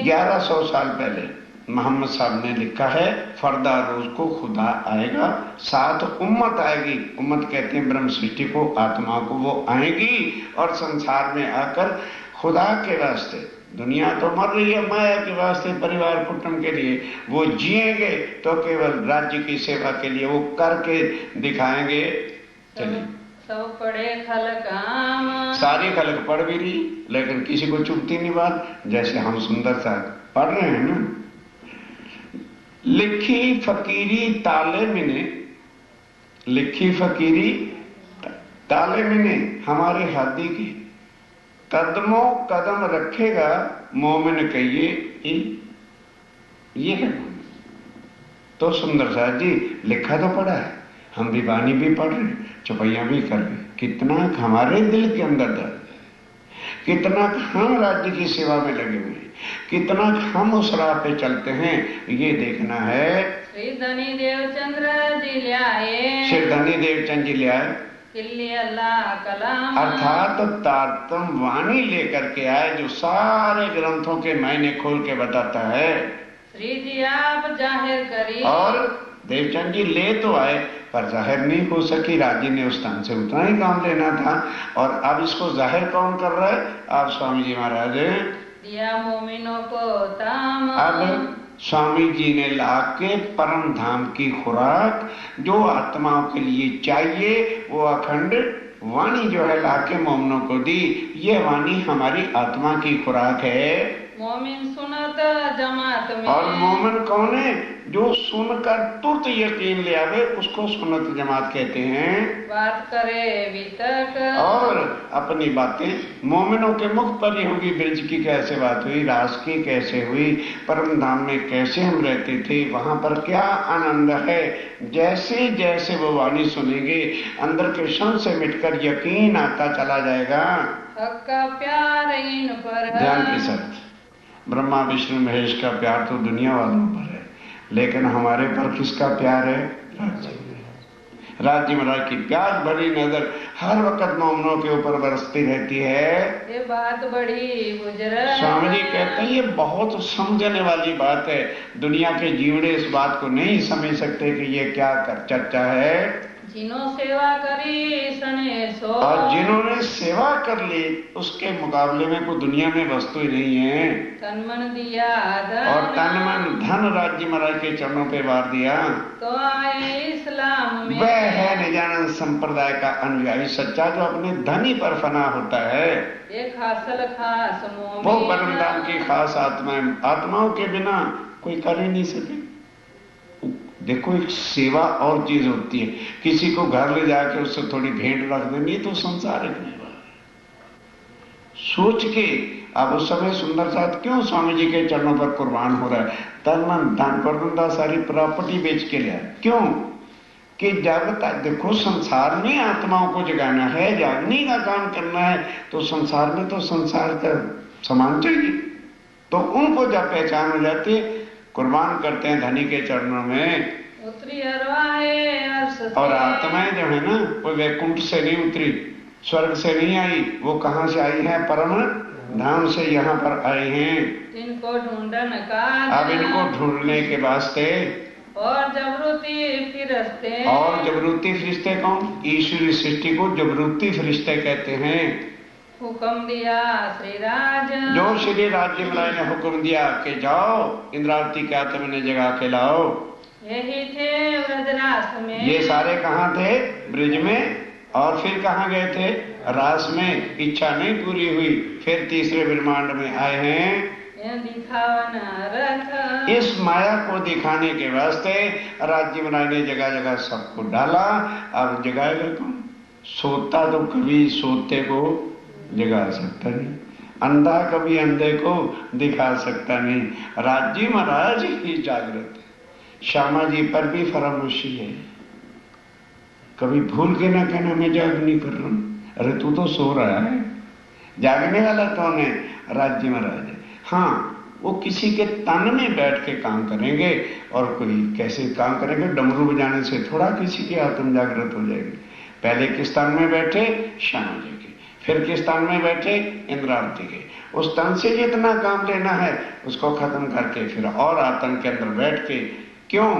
1100 साल पहले मोहम्मद साहब ने लिखा है, फरदा रोज को खुदा आएगा, साथ उम्मत आएगी। उम्मत कहते हैं ब्रह्म सृष्टि को, आत्मा को। वो आएगी और संसार में आकर खुदा के वास्ते, दुनिया तो मर रही है माया के वास्ते, परिवार कुटुंब के लिए, वो जिएंगे तो केवल राज्य की सेवा के लिए वो करके दिखाएंगे। चलिए, सब पढ़े खलक, सारी खलक पढ़ भी रही लेकिन किसी को चुभती नहीं बात। जैसे हम सुंदर सा पढ़ रहे हैं ना, लिखी फकीरी ताले मिने, लिखी फकीरी ताले मिने हमारे हादी की, कदमों कदम रखेगा मोमिन कहिए। ये है तो सुंदर साहब जी लिखा तो पड़ा है, हम भी बानी भी पढ़ रहे, चौपैया भी कर रहे। कितना हमारे दिल के अंदर दर्द है, कितना हम राज्य की सेवा में लगे हुए हैं, कितना हम उस राह पे चलते हैं, ये देखना है। श्री धनी देवचंद्र जी लियाए, श्री धनी देवचंद जी लियाए, कलाम अर्थात तारतम वाणी लेकर के आए जो सारे ग्रंथों के मायने खोल के बताता है। श्री जी आप जाहिर करी, और देवचंद जी ले तो आए पर जाहिर नहीं हो सकी, राज्य ने उस स्थान से उतना ही काम लेना था। और अब इसको जाहिर कौन कर रहा है? आप स्वामी जी महाराज दिया मोमिनों को ताम। अब स्वामी जी ने लाके परम धाम की खुराक जो आत्माओं के लिए चाहिए, वो अखंड वाणी जो है लाके मोमिनों को दी। ये वाणी हमारी आत्मा की खुराक है। मोमिन सुनत जमात में, और मोमिन कौन है? जो सुनकर तुरंत यकीन ले आवे, उसको सुन्नत जमात कहते हैं। बात करे वितक, और अपनी बातें मोमिनों के मुख पर ही होगी। ब्रज की कैसे बात हुई, रास की कैसे हुई, परम धाम में कैसे हम रहते थे, वहां पर क्या आनंद है। जैसे जैसे वो वाणी सुनेंगे अंदर के क्षण से मिटकर यकीन आता चला जाएगा। हक का प्यार इन पर, ध्यान के साथ ब्रह्मा विष्णु महेश का प्यार तो दुनिया वालों पर है, लेकिन हमारे पर किसका प्यार है? राज्य महाराज की प्यार भरी नजर हर वक्त मोमिनों के ऊपर बरसती रहती है। ये बात बड़ी गुजर, स्वामी जी कहते हैं ये बहुत समझने वाली बात है। दुनिया के जीवड़े इस बात को नहीं समझ सकते कि ये क्या चर्चा है। जिन्हों सेवा करी सने सो, और जिन्होंने सेवा कर ली उसके मुकाबले में कोई दुनिया में वस्तु ही नहीं है। तन मन दिया धन, और तन मन धन राज्य महाराज के चरणों पे वार दिया तो आए इस्लाम में। वह है निजानंद संप्रदाय का अनुयायी सच्चा, जो अपने धनी पर फना होता है। एक हासिल खास मोमिन, वो परमधाम की खास आत्माएं, आत्माओं के बिना कोई कर ही नहीं सके। देखो एक सेवा और चीज होती है, किसी को घर ले जाके उससे थोड़ी भेंट रख देनी तो संसार नहीं वाला। सोच के अब उस समय सुंदर साथ क्यों स्वामी जी के चरणों पर कुर्बान हो रहा है, तन मन धन पर सारी प्रॉपर्टी बेच के लिया। क्यों? कि जब तक देखो संसार में आत्माओं को जगाना है, जागने का काम करना है, तो संसार में तो संसार का सामान चाहिए। तो उनको जब पहचान हो जाती है, कुर्बान करते हैं धनी के चरणों में। उतरी अरवाहे और आत्माएं जो है ना, वो वैकुंठ से नहीं उतरी, स्वर्ग से नहीं आई, वो कहां से आई है? परम धाम से यहाँ पर आए हैं। इनको ढूंढन का, अब इनको ढूंढने के वास्ते और जबरूती फिरिश्ते, और जबरूती फरिश्ते कौन? ईश्वरी सृष्टि को जबरूती फरिश्ते कहते हैं। हुक्म दिया श्री राज, जो श्री राज्य महाराज ने हुक्म दिया कि जाओ इंद्रावती के आत्मा ने जगा के लाओ। यही थे ब्रजरास में, ये सारे कहाँ थे? ब्रिज में। और फिर कहाँ गए थे? रास में। इच्छा नहीं पूरी हुई, फिर तीसरे ब्रह्मांड में आए हैं। दिखावन रथ, इस माया को दिखाने के वास्ते राज्य महाराज ने जगह जगह सबको डाला। अब जगाएगा कौन? सोता तो कभी सोते को जगा सकता नहीं, अंधा कभी अंधे को दिखा सकता नहीं। राज्य महाराज ही जागृत है। श्यामा जी पर भी फरामोशी है। कभी भूल के ना कहना मैं जाग नहीं कर रहा हूं। अरे तू तो सो रहा है, जागने वाला कौन है? राज्य महाराज है। हाँ, वो किसी के तन में बैठ के काम करेंगे, और कोई कैसे काम करेंगे? डमरू बजाने से थोड़ा किसी की आत्म जागृत हो जाएगी। पहले किस तन में बैठे? श्यामा जी के। फिर किस तन में बैठे? इंद्रावती के। उस तन से जितना काम लेना है उसको खत्म करके फिर और आतंक के अंदर बैठ के, क्यों?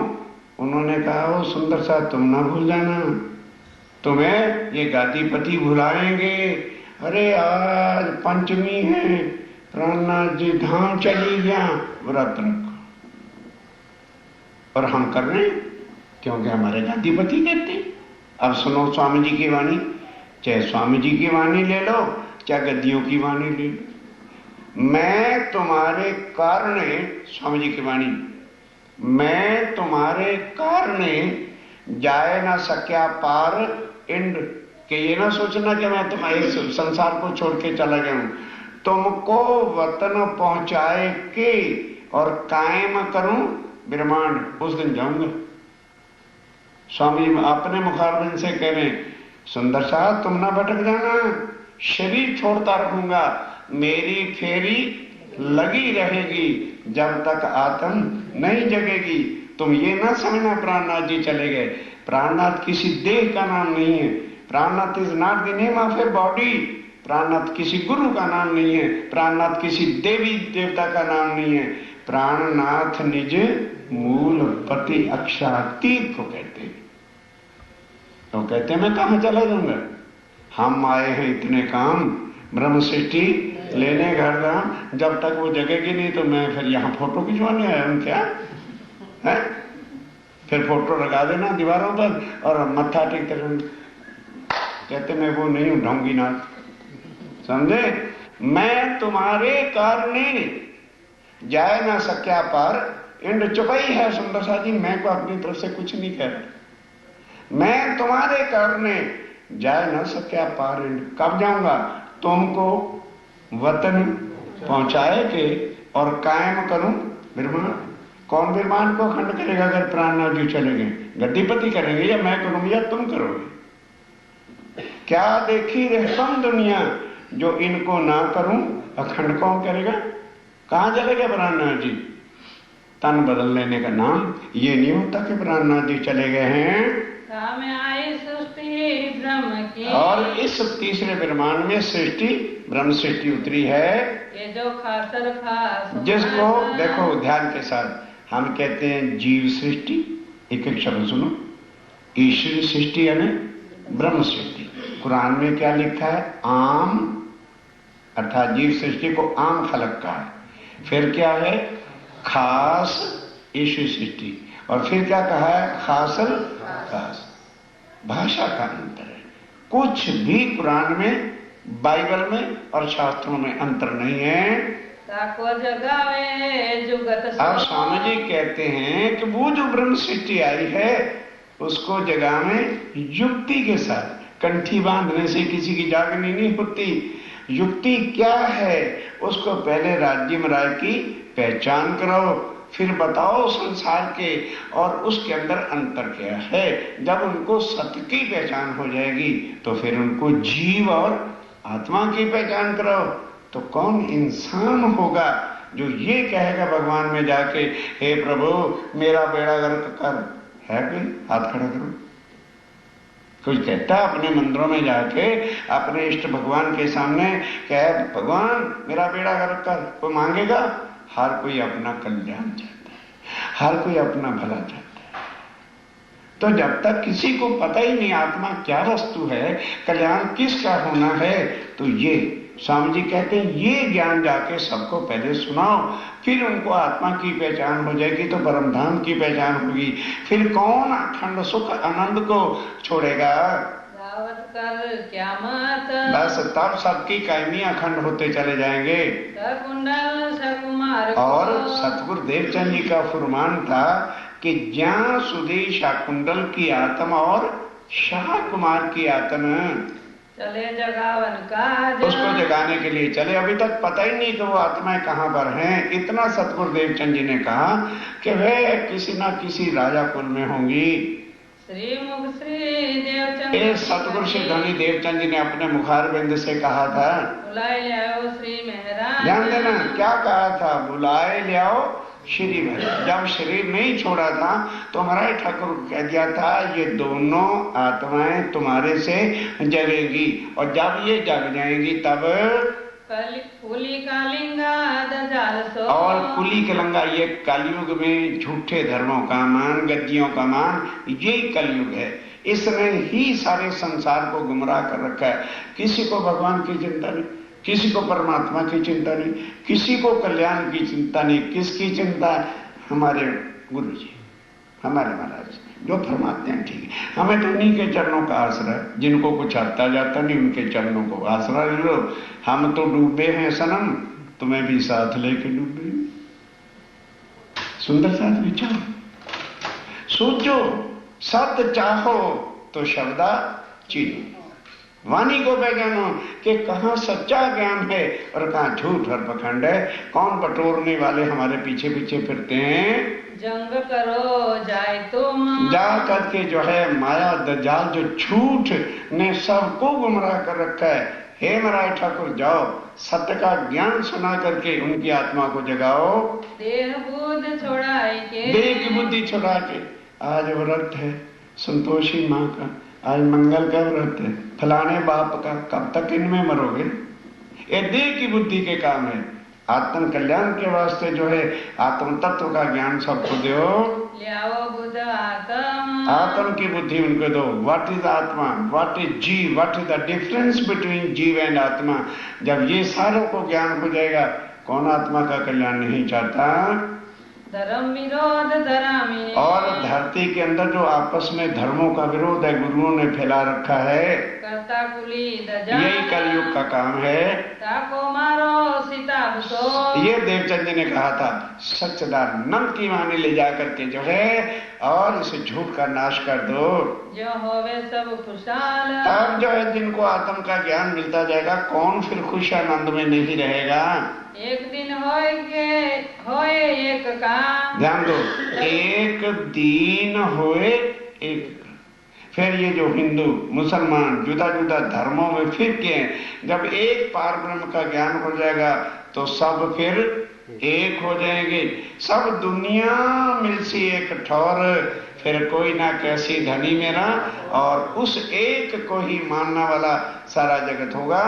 उन्होंने कहा वो सुंदर सा तुम ना भूल जाना, तुम्हें ये गादीपति भुलाएंगे। अरे आज पंचमी है, प्राणनाथ जी धाम चली गया, व्रत रखो। और हम कर रहे हैं क्योंकि हमारे गादीपति कहते हैं। अब सुनो स्वामी जी की वाणी, चाहे स्वामी जी की वाणी ले लो, चाहे गद्दियों की वाणी ले लो। मैं तुम्हारे कारण, स्वामी जी की वाणी, मैं तुम्हारे कारण जाए ना सक्या पार इंड, के ये ना सोचना कि मैं तुम्हारे संसार को छोड़ के चला गया हूं। तुमको वतन पहुंचाए के और कायम करूं ब्रह्मांड, उस दिन जाऊंगा। स्वामी जी अपने मुखारबिंद से कह रहे हैं, सुंदर साहब तुम ना भटक जाना, शरीर छोड़ता रहूंगा, मेरी फेरी लगी रहेगी जब तक आत्म नहीं जगेगी। तुम ये ना समझना प्राणनाथ जी चले गए। प्राणनाथ किसी देह का नाम नहीं है। Prannath is not the name of a body. Prannath किसी गुरु का नाम नहीं है। प्राणनाथ किसी देवी देवता का नाम नहीं है। प्राणनाथ निज मूल पति अक्षरातीत को कहते हैं। तो कहते हैं मैं कहां चला जाऊंगा? हम आए हैं इतने काम ब्रह्म सृष्टि लेने घर धाम, जब तक वो जगेगी नहीं तो मैं फिर यहाँ फोटो खिंचवाने आया हूं क्या है? फिर फोटो लगा देना दीवारों पर और मत्था टेकते रहना। कहते मैं वो नहीं उठाऊंगी ना, समझे? मैं तुम्हारे कारण जाए ना सक्या पार इंड, चुपाई है सुंदर सा जी, मैं को अपनी तरफ से कुछ नहीं कह रहा। मैं तुम्हारे कारण जाए ना सक्या पार इंड, कब जाऊंगा? तुमको वतन पहुंचाए के और कायम करूं ब्रह्मांड। कौन ब्रह्मांड को खंड करेगा अगर प्राणनाथ जी चले गए? गद्दीपति करेंगे या मैं करूंगी या तुम करोगे? क्या देखी रहे तुम दुनिया, जो इनको ना करूं अखंड कौन करेगा? कहां चले गए प्राणनाथ जी? तन बदल लेने का नाम ये नहीं होता कि प्राणनाथ जी चले गए हैं। आई सृष्टि ब्रह्म की, और इस तीसरे ब्रह्मांड में सृष्टि ब्रह्म सृष्टि उतरी है। ये जो खासर खास, जिसको देखो ध्यान के साथ हम कहते हैं जीव सृष्टि, एक एक शब्द सुनो। ईश्वरी सृष्टि यानी ब्रह्म सृष्टि। कुरान में क्या लिखा है? आम, अर्थात जीव सृष्टि को आम खलक कहा है। फिर क्या है? खास ईश्वरी सृष्टि। और फिर क्या कहा है? खासल खास। भाषा का अंतर है। कुछ भी कुरान में, बाइबल में और शास्त्रों में अंतर नहीं है। अब स्वामी जी कहते हैं कि वो जो ब्रह्म सृष्टि आई है उसको जगह में युक्ति के साथ, कंठी बांधने से किसी की जागनी नहीं होती। युक्ति क्या है? उसको पहले राज्य महाराज की पहचान कराओ, फिर बताओ संसार के और उसके अंदर अंतर क्या है। जब उनको सत्य की पहचान हो जाएगी तो फिर उनको जीव और आत्मा की पहचान कराओ। तो कौन इंसान होगा जो ये कहेगा भगवान में जाके, हे प्रभु मेरा बेड़ा गर्क कर? है कोई? हाथ खड़ा करो। कोई कहता है अपने मंदिरों में जाके अपने इष्ट भगवान के सामने कहे भगवान मेरा बेड़ा गर्क कर? कोई मांगेगा? हर कोई अपना कल्याण चाहता है, हर कोई अपना भला चाहता है। तो जब तक किसी को पता ही नहीं आत्मा क्या वस्तु है, कल्याण किसका होना है, तो ये स्वामी जी कहते हैं ये ज्ञान जाके सबको पहले सुनाओ, फिर उनको आत्मा की पहचान हो जाएगी तो परमधाम की पहचान होगी। फिर कौन अखंड सुख आनंद को छोड़ेगा? क्या मत, बस तब सबकी कायमी अखंड होते चले जाएंगे। और सतगुरु देवचंद जी का फुरमान था कि ज्ञान सुधी शाकुंडल की आत्मा और शाह कुमार की आत्मा चले जगावन काज, उसको जगाने के लिए चले। अभी तक पता ही नहीं कि वो आत्माएं कहाँ पर हैं। इतना सतगुरु देवचंद जी ने कहा कि वे किसी ना किसी राजा कुल में होंगी। श्री मुख श्री देवचंद ये सतगुरु श्री धनी देवचंद जी ने अपने मुखारबिंद से कहा था। बुलाए ले आओ श्री महाराज। ध्यान देना क्या कहा था, बुलाए ले आओ श्री महाराज। जब शरीर नहीं छोड़ा था तो महाराज ठाकुर कह दिया था ये दोनों आत्माएं तुम्हारे से जगेगी, और जब ये जग जाएंगी तब कुली कालिंगा दजाल सो, और कुली कलंगा, ये कलयुग में झूठे धर्मों का मान, गद्दियों का मान, यही कलयुग है। इसने ही सारे संसार को गुमराह कर रखा है। किसी को भगवान की चिंता नहीं, किसी को परमात्मा की चिंता नहीं, किसी को कल्याण की चिंता नहीं। किसकी चिंता है? हमारे गुरु जी, हमारे महाराज जो फरमाते हैं ठीक है। हमें तो उन्हीं के चरणों का आसरा है। जिनको कुछ आता जाता नहीं उनके चरणों को आसरा ले लो। हम तो डूबे हैं सनम, तुम्हें भी साथ लेके डूबे। सुंदर साथ विचार सोचो, सत्य चाहो तो शब्दा चीनो, वाणी को पहचानो कि कहाँ सच्चा ज्ञान है और कहाँ झूठ और पखंड है। कौन बटोरने वाले हमारे पीछे पीछे फिरते हैं। जंग करो जाए तुम, जा करके जो है माया दज्जाल जो झूठ ने सबको गुमराह कर रखा है। हे महाराज ठाकुर जाओ, सत्य का ज्ञान सुना करके उनकी आत्मा को जगाओ। देह बुद्ध छोड़ाए के, देह की बुद्धि छुड़ा के। आज व्रत है संतोषी माँ का, आज मंगल का व्रत है, फलाने बाप का, कब तक इनमें मरोगे। ये देह की बुद्धि के काम है। आत्म कल्याण के वास्ते जो है आत्म तत्व का ज्ञान सबको दो। लियाओ बुद्ध आत्म, आत्म की बुद्धि उनको दो। व्हाट इज आत्मा, व्हाट इज जीव, what is the difference between जीव एंड आत्मा। जब ये सारों को ज्ञान हो जाएगा, कौन आत्मा का कल्याण नहीं चाहता। धर्म विरोध धरामी, और धरती के अंदर जो आपस में धर्मों का विरोध है गुरुओं ने फैला रखा है, करता कुली दजाल, यही कलयुग का काम है। ताको मारो सीता भुसो, ये देवचंद जी ने कहा था सच्चिदानंद की वाणी ले जा करके जो है और इसे झूठ का नाश कर दो। जो होवे सब खुशहाल, तब जो है जिनको आत्म का ज्ञान मिलता जाएगा, कौन फिर खुश आनंद में नहीं रहेगा। एक दिन होए एक का, ध्यान दो, एक दिन होए एक। फिर ये जो हिंदू मुसलमान जुदा जुदा धर्मों में फिर के हैं, जब एक पार ब्रह्म का ज्ञान हो जाएगा तो सब फिर एक हो जाएंगे। सब दुनिया मिलसी एक ठौर, फिर कोई ना कैसी धनी मेरा, और उस एक को ही मानने वाला सारा जगत होगा।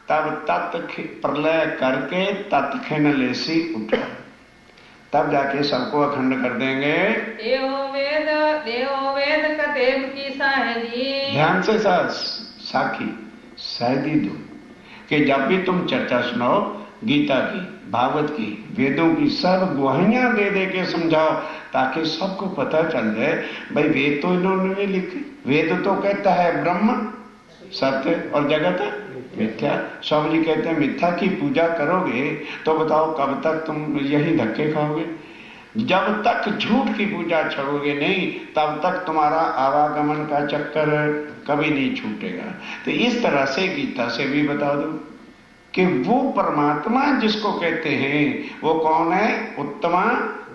तब तत् प्रलय करके तत्खिन लेसी उठो, तब जाके सबको अखंड कर देंगे। देव वेद कतेब की साहदी, ध्यान से साखी शायदी दो कि जब भी तुम चर्चा सुनाओ गीता की, भागवत की, वेदों की, सब गुहाइयां दे दे के समझाओ, ताकि सबको पता चल जाए भाई वेद तो इन्होंने नहीं लिखे। वेद तो कहता है ब्रह्म सत्य और जगत मिथ्या। स्वामी जी कहते हैं मिथ्या की पूजा करोगे तो बताओ कब तक तुम यही धक्के खाओगे। जब तक झूठ की पूजा छोड़ोगे नहीं, तब तक तुम्हारा आवागमन का चक्कर कभी नहीं छूटेगा। तो इस तरह से गीता से भी बता दो कि वो परमात्मा जिसको कहते हैं वो कौन है। उत्तमा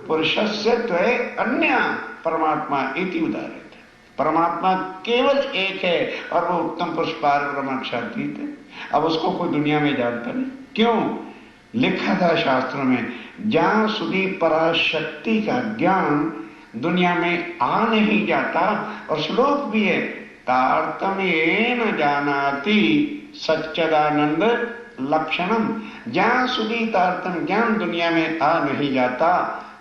पुरुषस्य त्वय अन्य परमात्मा इति उदाहरित। परमात्मा केवल एक है और वो उत्तम पुरुष पार ब्रह्माक्षातीत है। अब उसको कोई दुनिया में जानता नहीं। क्यों? लिखा था शास्त्रों में, जहां सुधी पराशक्ति का ज्ञान दुनिया में आ नहीं जाता, और श्लोक भी है, तारतम्येन जानाति सच्चिदानंद लक्षणम। जहां सुधी तारतम्य ज्ञान दुनिया में आ नहीं जाता,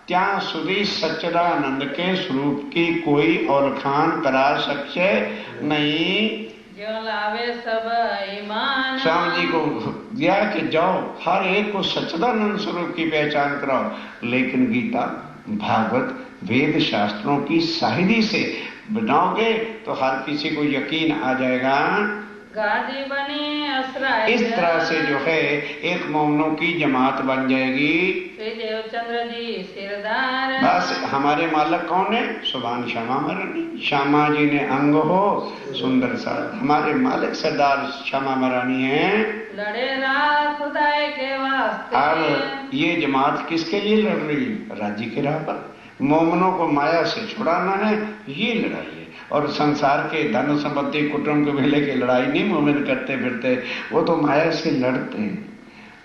ત્યાં સુધી सच्चिदानंद के स्वरूप की कोई औलखान करा सकते नहीं। जो लावे सब ईमान, स्वामी जी को दिया कि जाओ हर एक को सच्चिदानंद स्वरूप की पहचान कराओ। लेकिन गीता भागवत वेद शास्त्रों की साहिदी से बनाओगे तो हर किसी को यकीन आ जाएगा। गाजी बनी असराय। इस तरह से जो है एक मोमनों की जमात बन जाएगी। श्री देवचंद्र जी सिरदार। बस हमारे मालक कौन है? सुभान श्यामा महारानी। श्यामा जी ने अंग हो सुंदर सा। हमारे मालिक सरदार श्यामा महारानी हैं। लड़े रात खुदाई के वास्ते। अब ये जमात किसके लिए लड़ रही है? राज्य के राह पर। मोमनों को माया से छुड़ाना है, ये लड़ाई है। और संसार के धन संपत्ति कुटुंब के लेके लड़ाई नहीं मोमिन करते फिरते, वो तो माया से लड़ते हैं।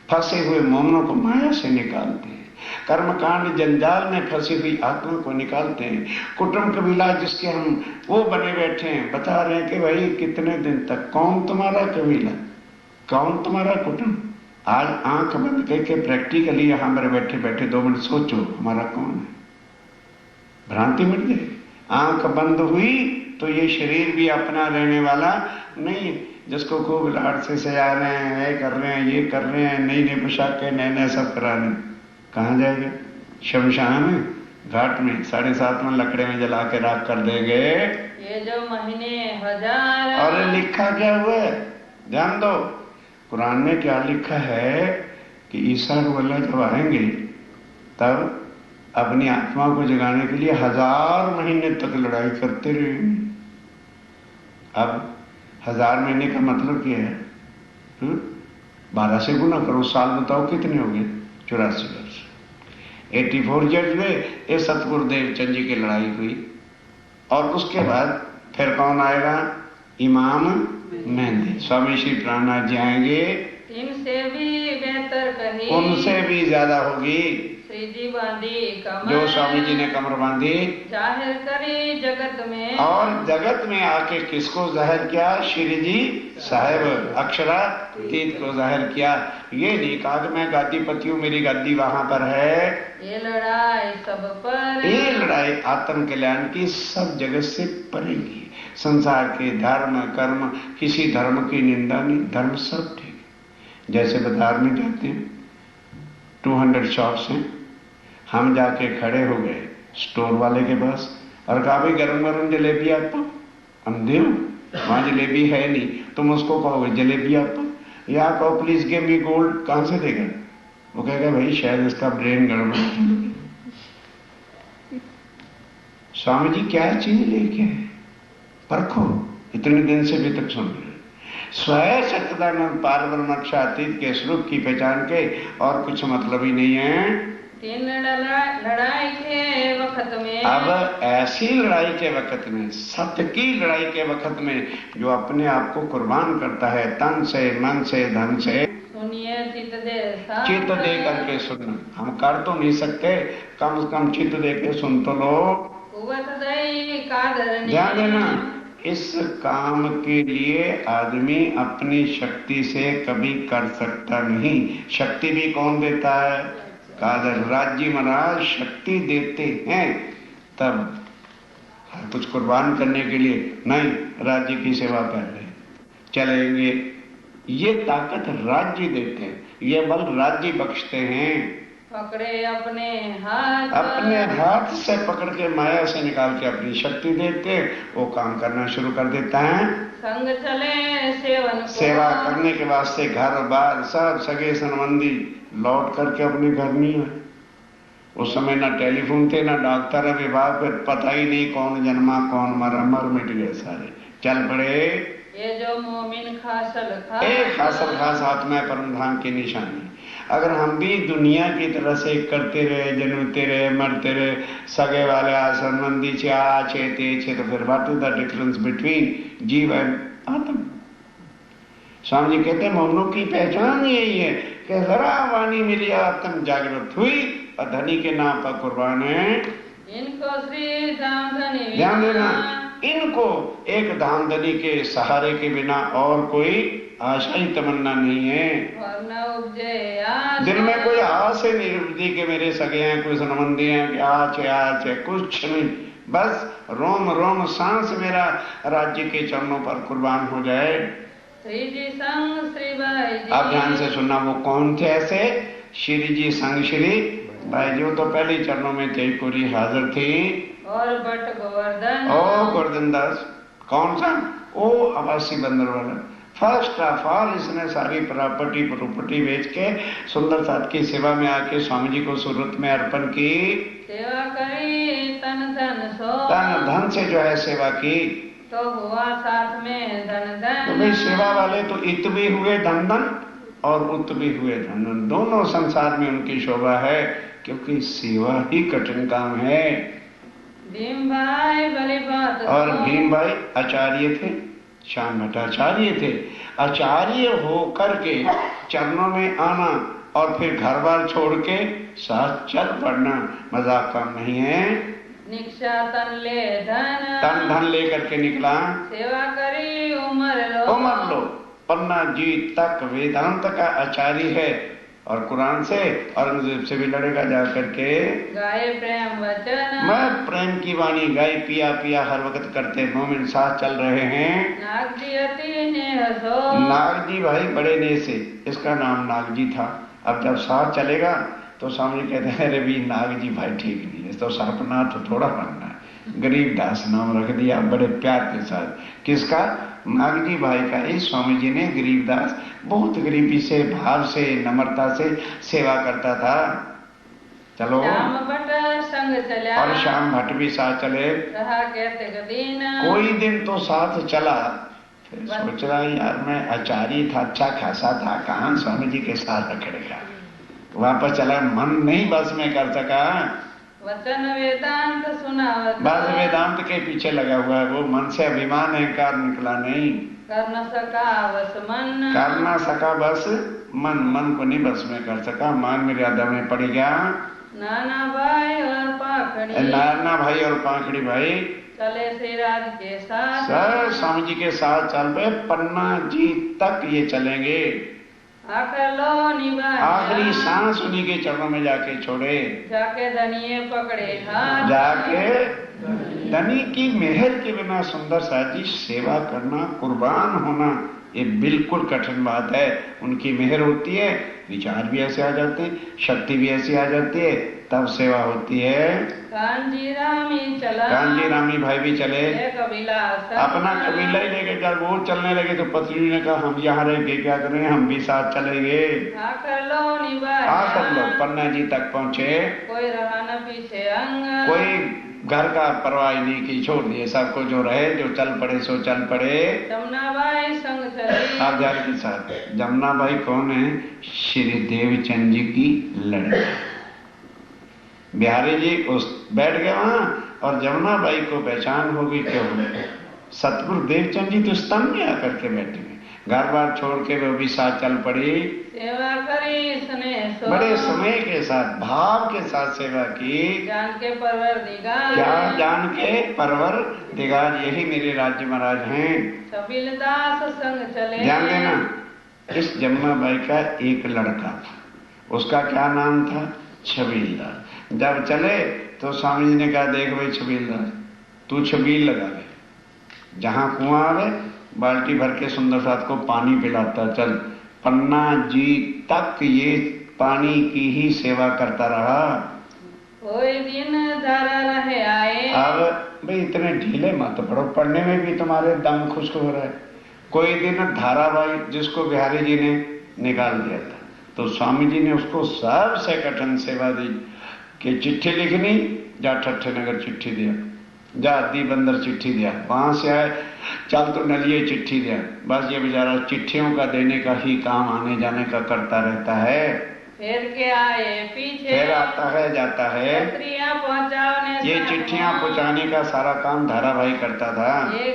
फंसे हुए मोमनों को माया से निकालते हैं। कर्मकांड जंजाल में फंसी हुई आत्मा को निकालते हैं। कुटुंब कबीला जिसके हम वो बने बैठे हैं, बता रहे हैं कि भाई कितने दिन तक कौन तुम्हारा कबीला, कौन तुम्हारा कुटुंब। आज आंख बंद करके प्रैक्टिकली यहां पर बैठे बैठे 2 मिनट सोचो हमारा कौन है। भ्रांति मिट जाए। आंख बंद हुई तो ये शरीर भी अपना रहने वाला नहीं। जिसको खूब लाड से सजा रहे हैं, ये कर रहे हैं, ये कर रहे हैं, नई नई पोशाकें नए नए सब करा रहे हैं, कहाँ जाएगा? शमशान में, घाट में 7.5 मन लकड़े में जला के राख कर देंगे। ये जो महीने 1000। और लिखा क्या हुआ है ध्यान दो। कुरान में क्या लिखा है कि ईसा को अल्लाह जब आएंगे तब अपनी आत्मा को जगाने के लिए 1000 महीने तक लड़ाई करते रहेंगे। अब 1000 महीने का मतलब क्या है? 12 से गुना करो, साल बताओ कितने हो गए? 84 वर्ष। 84 ईयर्स में ये सतगुरुदेव चंद जी की लड़ाई हुई। और उसके बाद फिर कौन आएगा? इमाम मेहंदी स्वामी श्री प्राणनाथ जी आएंगे। इनसे भी बेहतर कही, उनसे भी ज्यादा होगी। श्री जी बांधी कमर, जो स्वामी जी ने कमर बांधी, जाहिर करी जगत में। और जगत में आके किसको जाहिर किया? श्री जी साहेब अक्षरातीत को जाहिर किया। ये नहीं कहा कि मैं गादीपति हूँ, मेरी गादी वहां पर है। ये लड़ाई सब पर, ये लड़ाई आत्म कल्याण की सब जगत से परे की। संसार के धर्म कर्म, किसी धर्म की निंदा नहीं, धर्म सब ठीक है। जैसे बाजार में जाते हैं 200 शॉप्स हैं, हम जाके खड़े हो गए स्टोर वाले के पास और कहा भाई गरम गरम जलेबी आपको। हम दे वहां जलेबी है नहीं, तुम उसको कहोगे जलेबी आपको, या कहो प्लीज गिव मी गोल्ड, कहां से देगा? वो कहेगा भाई शायद इसका ब्रेन गड़बड़। स्वामी जी क्या चीज लेके है परखो। इतने दिन से भी तक सुन रहे स्वयं सच्चिदानंद पार ब्रह्म अक्षरातीत के स्वरूप की पहचान के और कुछ मतलब ही नहीं है। 3 लड़ाई के वक्त में, अब ऐसी लड़ाई के वक्त में, सत्य की लड़ाई के वक्त में जो अपने आप को कुर्बान करता है तन से मन से धन से, सुनिए चित्त दे करके सुनना। हम कर तो नहीं सकते, कम से कम चित्त दे के सुन तो लो। ध्यान देना, इस काम के लिए आदमी अपनी शक्ति से कभी कर सकता नहीं। शक्ति भी कौन देता है? कादर राज्य महाराज शक्ति देते हैं। तब हर कुछ कुर्बान करने के लिए नहीं, राज्य की सेवा पहले चलेंगे। ये ताकत राज्य देते हैं, ये बल राज्य बख्शते हैं। पकड़े अपने हाथ से पकड़ के माया से निकाल के अपनी शक्ति देते, वो काम करना शुरू कर देता है। संग चले सेवन सेवा करने के वास्ते घर बार सब सगे संबंधी लौट करके अपने घर नहीं है। उस समय ना टेलीफोन थे ना डॉक्टर, विभाग पे पता ही नहीं कौन जन्मा कौन मरा, मर मिट गए सारे, चल पड़े। ये जो मोमिन खासल खास आत्मा परम धाम की निशानी। अगर हम भी दुनिया की तरह से करते रहे, जन्मते रहे, मरते रहे, सगे वाले संबंधी छे आछे ते छे, तो फिर what is the difference between जीव एंड आत्मा? स्वामी जी कहते हैं मोमनों की पहचान यही है कि जरा वाणी मिली आत्म जागृत हुई और धनी के नाम पर कुर्बान है। इनको श्री धामधनी, ध्यान देना, इनको एक धामधनी के सहारे के बिना और कोई आशा ही तमन्ना नहीं है। दिल में कोई आस ही नहीं उपजी कि मेरे सगे हैं, कोई संबंधी हैं, कि आज है कुछ नहीं। बस रोम रोम सांस मेरा राज्य के चरणों पर कुर्बान हो जाए। श्री जी संग श्री भाई जी। आप ध्यान से सुनना, वो कौन थे ऐसे? श्री जी संग श्री भाई जी, वो तो पहले चरणों में थे, पूरी हाजिर थी। और बट गोवर्धन, ओ गोवर्धन दास, कौन सा? ओ आवासी बंदर वाला फर्स्ट ऑफ ऑल इसने सारी प्रॉपर्टी बेच के सुंदर साथ की सेवा में आके स्वामी जी को सूरत में अर्पण की। सेवा करी तन धन सो, तन धन से जो है सेवा की, तो हुआ साथ में धन धन। तो भाई सेवा वाले तो इत भी हुए धन धन और उत भी हुए धन धन, दोनों संसार में उनकी शोभा है, क्योंकि सेवा ही कठिन काम है। भीम भाई भली बात। और भीम भाई आचार्य थे, श्याम भट्टाचार्य थे। आचार्य होकर के चरणों में आना और फिर घर बार छोड़ के साथ चल पड़ना मजाक काम नहीं है। निक्षा तन ले धन, तन धन लेकर के निकला, सेवा करी उमर लो। उमर लो। पन्ना जी तक वेदांत का आचार्य है और कुरान से औरंगजेब से भी लड़ेगा जा करके। गाये प्रेम वचन, मैं प्रेम की वाणी गाय पिया पिया हर वक्त करते मोमिन साथ चल रहे हैं। नाग जी अति नेह सो, नाग जी भाई बड़े ने से, इसका नाम नाग जी था। अब जब साथ चलेगा तो स्वामी कहते हैं अरे भी नाग जी भाई ठीक नहीं है, तो सरपनाथ तो थोड़ा बनना है। गरीबदास नाम रख दिया बड़े प्यार के साथ। किसका? नाग जी भाई का। इस स्वामी जी ने गरीबदास बहुत गरीबी से, भाव से, नम्रता से सेवा करता था। चलो श्याम भट्ट संग चला, और श्याम भट्ट भी साथ चले। रहा कहते दिन, कोई दिन तो साथ चला, फिर सोच रहा यार मैं आचार्य था, अच्छा खासा था, कहाँ स्वामी जी के साथ रखेगा। वापस चला, मन नहीं बस में कर सका। वचन वेदांत सुनावत, बस वेदांत के पीछे लगा हुआ है, वो मन से अभिमान अहंकार निकला नहीं। कर न सका बस मन, कर ना सका बस मन, मन को नहीं बस में कर सका, मान मर्यादा में पड़ गया। नाना भाई और पाखड़ी, नाना भाई और पाखड़ी भाई चले श्रीराज के साथ। सर स्वामी जी के साथ चल पे पन्ना जी तक ये चलेंगे। आकर लो निभाया, आखिरी सांस उन्हीं के चरणों में जाके छोड़े। जाके धनिये पकड़े हाथ, जाके धनी की मेहर के बिना सुंदर साथ जी सेवा करना, कुर्बान होना, ये बिल्कुल कठिन बात है। उनकी मेहर होती है, विचार भी ऐसे आ जाते हैं, शक्ति भी ऐसी आ जाती है, तब सेवा होती है। कांजी रामी चला, कांजी रामी भाई भी चले, कबीला अपना कबीला ही लेके। जब वो चलने लगे तो पत्नी ने कहा हम यहाँ रह के क्या करें, हम भी साथ चलेंगे। आकर लो निभाया, आकर लो पन्ना जी तक पहुँचे। कोई रहा न पीछे अंग, कोई घर का परवाह नहीं की, छोड़ दिए सबको, जो रहे जो चल पड़े सो चल पड़े। जमुना बाई संग चली, आप ध्यान के साथ, जमुना बाई कौन है? श्री देवचंद जी की लड़की। बिहारी जी उस बैठ गए वहां और जमुना बाई को पहचान हो गई। क्यों? सतगुरु देवचंद जी तो स्तंभ में आकर के बैठे हैं, घर बार छोड़ के वो भी साथ चल पड़ी। सेवा करी स्नेह सो, बड़े समय के साथ, भाव के साथ सेवा की। जान के परवर दिगार, क्या जान के परवर दिगार, यही मेरे राज्य महाराज हैं। छबील दास संग चले, ध्यान देना, इस जमुना बाई का एक लड़का था, उसका क्या नाम था? छबीलदास। जब चले तो स्वामी जी ने कहा देख भाई छबीलदास, तू छबील लगा ले, जहां कुआं आवे बाल्टी भर के सुंदर साथ को पानी पिलाता चल। पन्ना जी तक ये पानी की ही सेवा करता रहा। कोई दिन धारा रहे आए, अब भाई इतने ढीले मत पड़ो, पढ़ने में भी तुम्हारे दम खुश्क हो रहा है। कोई दिन धाराबाई जिसको बिहारी जी ने निकाल दिया था, तो स्वामी जी ने उसको सबसे कठिन सेवा दी कि चिट्ठी लिखनी, जा ठट्ठे नगर चिट्ठी दिया, जा दी बंदर चिट्ठी दिया, वहां से आए चल तो नलिए चिट्ठी दिया। बस ये बेचारा चिट्ठियों का देने का ही काम आने जाने का करता रहता है। फिर के आए पीछे, फिर आता है जाता है, चिट्ठियां पहुंचाने, ये चिट्ठियां पहुंचाने का सारा काम धाराभाई करता था। ये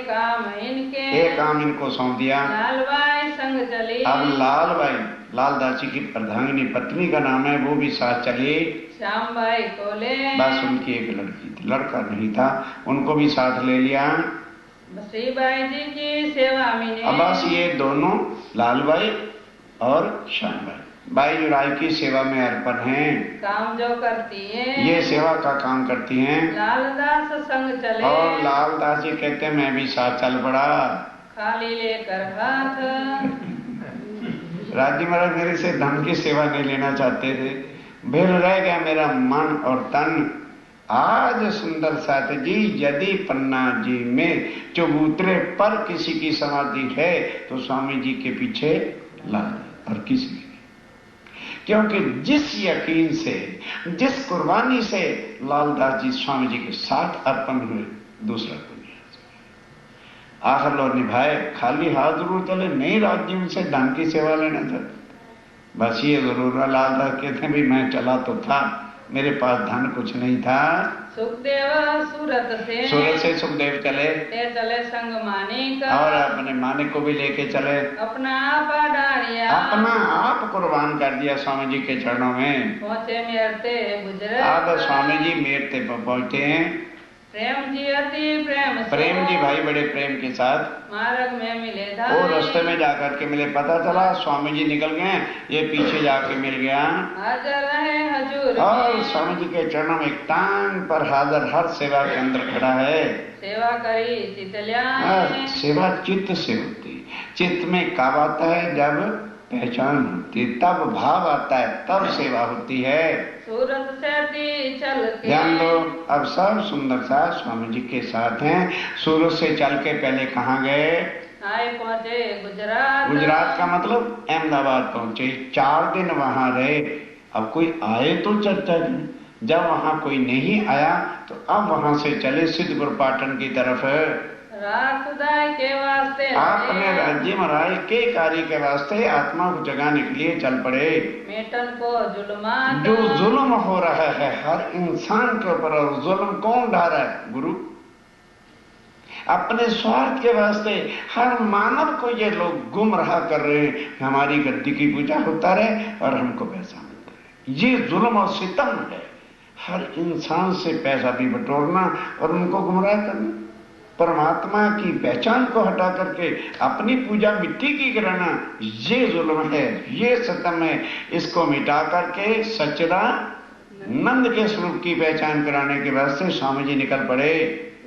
काम इनको सौंप दिया। लालबाई संग चली, अब लालबाई, लालदास जी की प्रधानी पत्नी का नाम है, वो भी साथ चली। श्याम भाई को ले, बस उनकी एक लड़की थी, लड़का नहीं था, उनको भी साथ ले लिया। श्री बाई जी की सेवा में, अब बस ये दोनों लालबाई और श्याम बाई, बाई जो राय की सेवा में अर्पण हैं, काम जो करती है, ये सेवा का काम करती हैं। लालदास संग चले, और लालदास जी कहते हैं मैं भी साथ चल पड़ा, खाली लेकर हाथ। राज्य महाराज मेरे से धन की सेवा नहीं लेना चाहते थे, भेल रह गया मेरा मन और तन, आज सुंदर साथ जी यदि पन्ना जी में चबूतरे पर किसी की समाधि है तो स्वामी जी के पीछे लाल, और किसी की, क्योंकि जिस यकीन से, जिस कुर्बानी से लालदास जी स्वामी जी के साथ अर्पण हुए, दूसरा कोई नहीं। आखिर लो निभाए, खाली हाथ जरूर चले, नहीं राज्य से धन की सेवा लेना था। बस ये जरूर लालदास कहते भी मैं चला तो था, मेरे पास धन कुछ नहीं था। सुखदेव सूरत से सुखदेव चले संग मानिक, और अपने मानिक को भी लेके चले, अपना आप डारिया, अपना आप कुर्बान कर दिया स्वामी जी के चरणों में। पहुंचे मेरते गुजरे, अब स्वामी जी मेरते पर पहुंचे हैं। प्रेम जी अति प्रेम जी भाई बड़े प्रेम के साथ मार्ग में मिले था, वो रास्ते में जाकर के मिले। पता चला स्वामी जी निकल गए, ये पीछे जाके मिल गया। हाजिर रहे हजूर, और स्वामी जी के चरणों में टांग पर हाजिर, हर सेवा के अंदर खड़ा है। सेवा करी चितल्या, सेवा चित्त से होती, चित्त में कब आता है? जब पहचान होती है, तब भाव आता है, तब सेवा होती है। सूरत से चल के, ध्यान दो, अब सब सुंदर सा स्वामी जी के साथ हैं। सूरत से चल के पहले कहाँ गए? आए पहुंचे गुजरात, गुजरात का मतलब अहमदाबाद पहुंचे। 4 दिन वहां रहे। अब कोई आए तो चर्चा नहीं, जब वहां कोई नहीं आया तो अब वहां से चले सिद्धपुर पाटन की तरफ। खुदाई के वास्ते आपने राज्य महाराज के कार्य के वास्ते आत्मा को जगाने के लिए चल पड़े। मेटन को जुल्म, जो जुल्म हो रहा है हर इंसान के ऊपर, और जुल्म कौन ढा रहा है? गुरु। अपने स्वार्थ के वास्ते हर मानव को ये लोग गुमराह कर रहे हैं, हमारी गद्दी की पूजा होता रहे और हमको पैसा मिलता रहे। ये जुल्म और सितम है, हर इंसान से पैसा भी बटोरना और उनको गुमराह करना। परमात्मा की पहचान को हटा करके अपनी पूजा मिट्टी की कराना, ये जुल्म है, ये सितम है। इसको मिटा करके सच्चिदानंद के स्वरूप की पहचान कराने के वास्ते स्वामी जी निकल पड़े।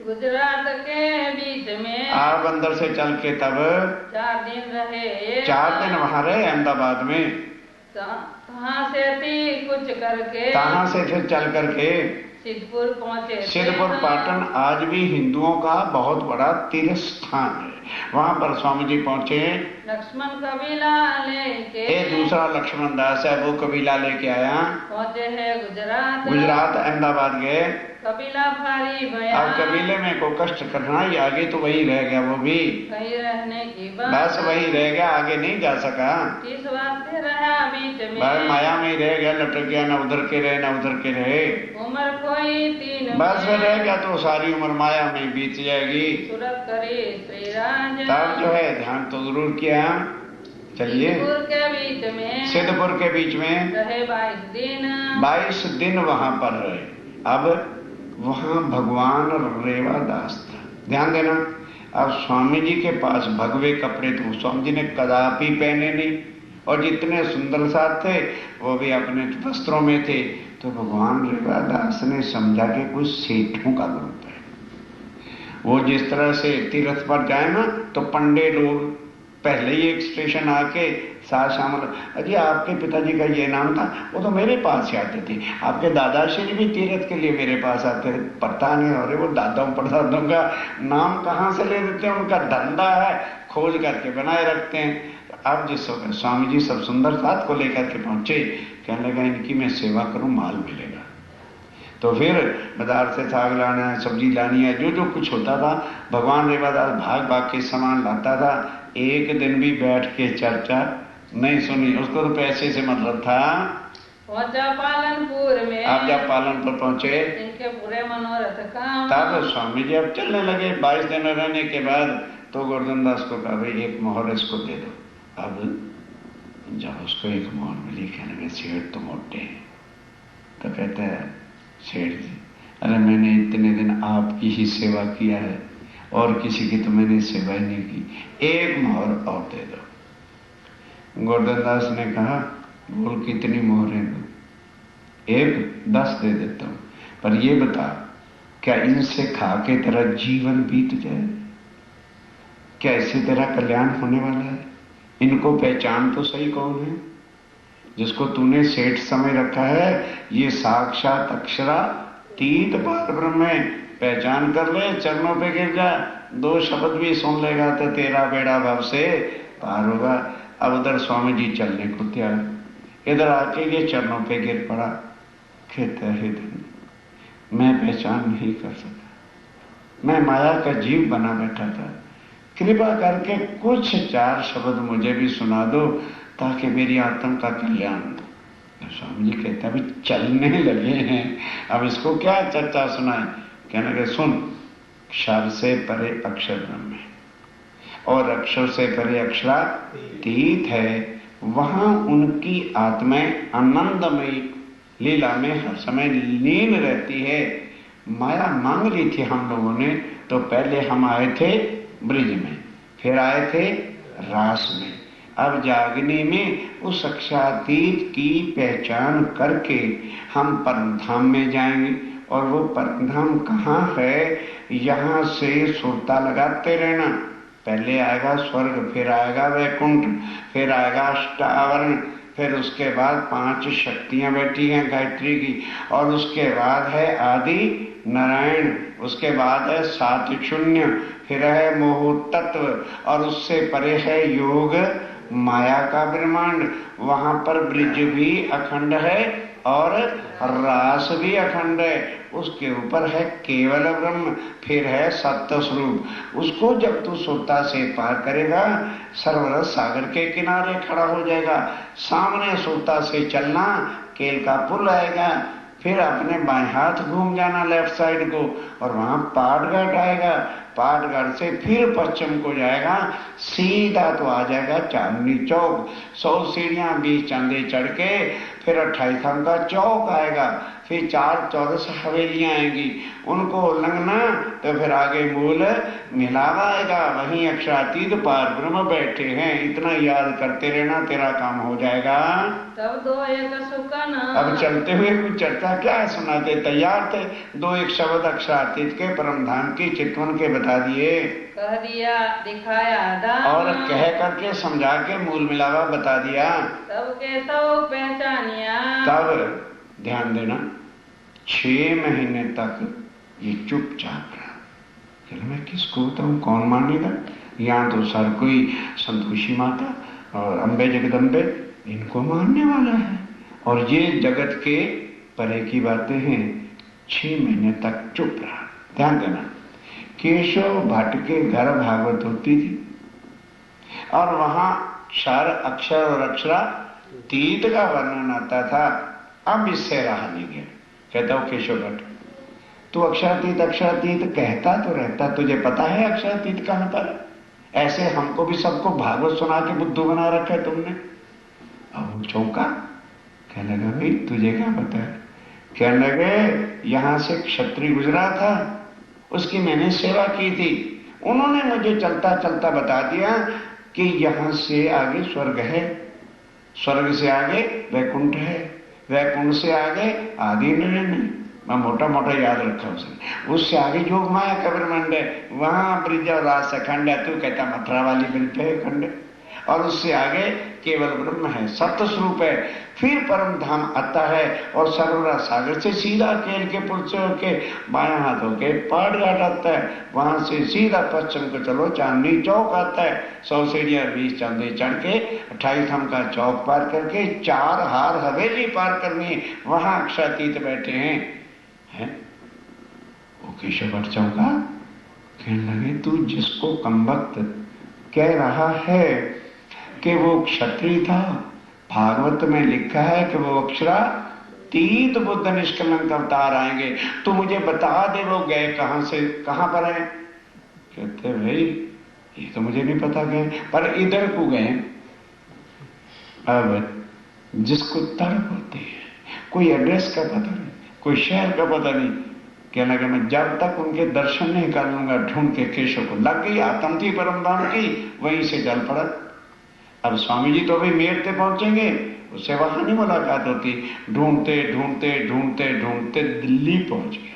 गुजरात के बीच में आप अंदर से चल के तब 4 दिन रहे, 4 दिन वहां रहे अहमदाबाद में। कहाँ से थी कुछ करके, कहाँ से फिर चल करके सिद्धपुर पहुंचे। सिद्धपुर पाटन आज भी हिंदुओं का बहुत बड़ा तीर्थ स्थान है। वहां पर स्वामी जी पहुंचे। लक्ष्मण कबीला लेके, दूसरा लक्ष्मण दास है, वो कबीला लेके आया। पहुंचे है गुजरात अहमदाबाद गए। कबीला भारी भया, अब कबीले में को कष्ट करना ही, आगे तो वही रह गया, वो भी कहीं रहने की बात, बस वही रह गया, आगे नहीं जा सका। इस वास्ते रहा बीच में, बस माया में ही रह गया, लटक गया, न उधर के रहे न उधर के रहे। उम्र कोई 3 बस में रह गया तो सारी उम्र माया में बीत जाएगी। सूरत करे श्री राज, तब जो है ध्यान तो जरूर किया। चलिए सिद्धपुर के बीच में रहे 22 दिन। 22 दिन वहां पर रहे। अब वहां भगवान रेवादास था, ध्यान देना। अब स्वामी जी के पास भगवे कपड़े तो स्वामी जी ने कदापि पहने नहीं, और जितने सुंदर साथ थे वो भी अपने वस्त्रों में थे। तो भगवान रेवादास ने समझा कि कुछ सेठों का ग्रुप है। वो जिस तरह से तीर्थ पर जाए ना तो पंडे लोग पहले ही एक स्टेशन आके साथ शामिल, अजी आपके पिताजी का ये नाम था, वो तो मेरे पास ही आते थे। आपके दादाश्री भी तीर्थ के लिए मेरे पास आते थे। पता नहीं हो रहे वो दादाओं परदादों का नाम कहाँ से ले लेते हैं, उनका धंधा है, खोज करके बनाए रखते हैं। अब जिस स्वामी जी सब सुंदर साथ को लेकर के पहुंचे, कहने लगा इनकी मैं सेवा करूं, माल मिलेगा। तो फिर बाजार से साग लाना है, सब्जी लानी है, जो जो कुछ होता था भगवान रेवादास भाग भाग के सामान लाता था। एक दिन भी बैठ के चर्चा नहीं सुनी, उसको तो पैसे से मतलब था। पहुंचा पालनपुर में। आप जब पालनपुर पहुंचे इनके पूरे मनोरथ काम, तब स्वामी जी अब चलने लगे। 22 दिन रहने के बाद तो गोवर्धन दास को कहा भाई एक मोहर इसको दे दो। अब जब उसको एक मोहर मिली, कहने लगे सेठ तो मोटे हैं। तो कहते हैं सेठ जी, अरे मैंने इतने दिन आपकी ही सेवा किया है और किसी की तो मैंने सेवा ही नहीं की, एक मोहर और दे दो। गोवर्धन दास ने कहा बोल कितनी मोहरें दो? 1 10 दे देता हूं, पर ये बता क्या इनसे खा के तेरा जीवन बीत जाए? क्या इससे तेरा कल्याण होने वाला है? इनको पहचान तो सही कौन है जिसको तूने सेठ समय रखा है? ये साक्षात अक्षरा तीत पार ब्रह्म है, पहचान कर ले, चरणों पे गिर जा, 2 शब्द भी सुन लेगा तो तेरा बेड़ा भव से पार होगा। अब उधर स्वामी जी चलने को तैयार, इधर आके ये चरणों पे गिर पड़ा, कहता है मैं पहचान नहीं कर सका, मैं माया का जीव बना बैठा था, कृपा करके कुछ 4 शब्द मुझे भी सुना दो ताकि मेरी आत्मा का कल्याण हो। स्वामी जी कहते अभी चलने लगे हैं, अब इसको क्या चर्चा सुनाए। कहने लगे सुन, क्षर से परे अक्षर ब्रह्म है और अक्षर से परे अक्षरातीत है, वहां उनकी आत्माएं आनंदमयी लीला में हर समय लीन रहती है। माया मांग ली थी हम लोगों ने, तो पहले हम आए थे ब्रिज में, फिर आए थे रास में, अब जागने में उस अक्षरातीत की पहचान करके हम परम धाम में जाएंगे। और वो परम धाम कहाँ है, यहाँ से सुरता लगाते रहना, पहले आएगा स्वर्ग, फिर आएगा वैकुंठ, फिर आएगा अष्टावरण, फिर उसके बाद 5 शक्तियां बैठी हैं गायत्री की, और उसके बाद है आदि नारायण, उसके बाद है 7 शून्य, फिर है मोह तत्व, और उससे परे है योग माया का ब्रह्मांड। वहां पर ब्रिज भी अखंड है और रास भी अखंड है, उसके ऊपर है केवल ब्रह्म, फिर है सत्य स्वरूप। उसको जब तू सुरता से पार करेगा, सर्वरस सागर के किनारे खड़ा हो जाएगा, सामने सुरता से चलना, केल का पुल आएगा, फिर अपने बाएं हाथ घूम जाना लेफ्ट साइड को, और वहां पाटघाट आएगा, पाटघाट से फिर पश्चिम को जाएगा, सीधा तो आ जाएगा चांदनी चौक, 100 सीढ़ियां 20 चांदे चढ़ के, फिर 28 थान का चौक आएगा, फिर 4 चौरस हवेलियां आएंगी, उनको उल्लंघना तो फिर आगे मूल मिलावा आएगा, वहीं अक्षरातीत पार ब्रह्म बैठे हैं। इतना याद करते रहना, तेरा काम हो जाएगा। तब 2 एक सुकन। अब चलते हुए कुछ चर्चा क्या सुनाते, तैयार थे, 2 एक शब्द अक्षरातीत के परम धाम की चितवन के बता दिए, कह दिया दिखाया दाम, और कह करके समझा के मूल मिलावा बता दिया। तब के सब पहचानिया। तब ध्यान देना, 6 महीने तक ये चुपचाप रहा। चलो मैं किसको बताऊं, कौन मानेगा, यहाँ तो सर कोई संतोषी माता और अम्बे जगदम्बे इनको मानने वाला है, और ये जगत के परे की बातें हैं। 6 महीने तक चुप रहा। ध्यान देना, केशव भट्ट के घर भागवत होती थी, और वहां क्षर अक्षर और अक्षरातीत का वर्णन आता था। अब इससे रहा नहीं गया। कहता हूं केशव भट्ट, तू अक्षरातीत अक्षरातीत कहता तो रहता, तुझे पता है अक्षरातीत का मतलब? ऐसे हमको भी सबको भागवत सुना के बुद्धू बना रखा है तुमने। अब वो चौंका, कहने लगा भाई तुझे क्या पता है? कहने लगे यहां से क्षत्रिय गुजरा था, उसकी मैंने सेवा की थी, उन्होंने मुझे चलता चलता बता दिया कि यहां से आगे स्वर्ग है, स्वर्ग से आगे वैकुंठ है, वैकुंठ से आगे आदि नारायण है। मैं मोटा मोटा याद रखा उसने। उससे आगे योग माया का ब्रह्मांड है, वहां ब्रिज और रास खंड है, तू कहता मथुरा वाली ब्रिज पे खंड है, और उससे आगे केवल ब्रह्म है, सत्य स्वरूप है। फिर परम धाम आता है, और सरोवरा सागर से सीधा केल के पुल से होके बायां हाथ होके पाटघाट आता है, वहां से सीधा पश्चिम को चलो चांदनी चौक आता है, 100 सीढ़ियां 20 चांदे चढ़ के 28 थान का चौक पार करके 4 हार हवेली पार करनी है, वहां अक्षरातीत बैठे हैं। वो केशव भट्ट चौंका, कहने लगे तू जिसको कमबख्त कह रहा है कि वो क्षत्रिय था, भागवत में लिखा है कि वो अक्षरातीत बुद्ध निष्कलंक अवतार आएंगे, तो मुझे बता दे वो गए कहां से कहां पर है। कहते भाई ये तो मुझे नहीं पता गए, पर इधर को गए। अब जिसको तर्क होती है, कोई एड्रेस का पता नहीं, कोई शहर का पता नहीं, कहने लगा मैं जब तक उनके दर्शन नहीं कर लूंगा ढूंढ के केशव को। लग गई आत्म थी परम धाम की, वहीं से चल पड़ा। अब स्वामी जी तो अभी मेर पे पहुंचेंगे, उससे वहां नहीं मुलाकात होती। ढूंढते ढूंढते ढूंढते ढूंढते दिल्ली पहुंच गए,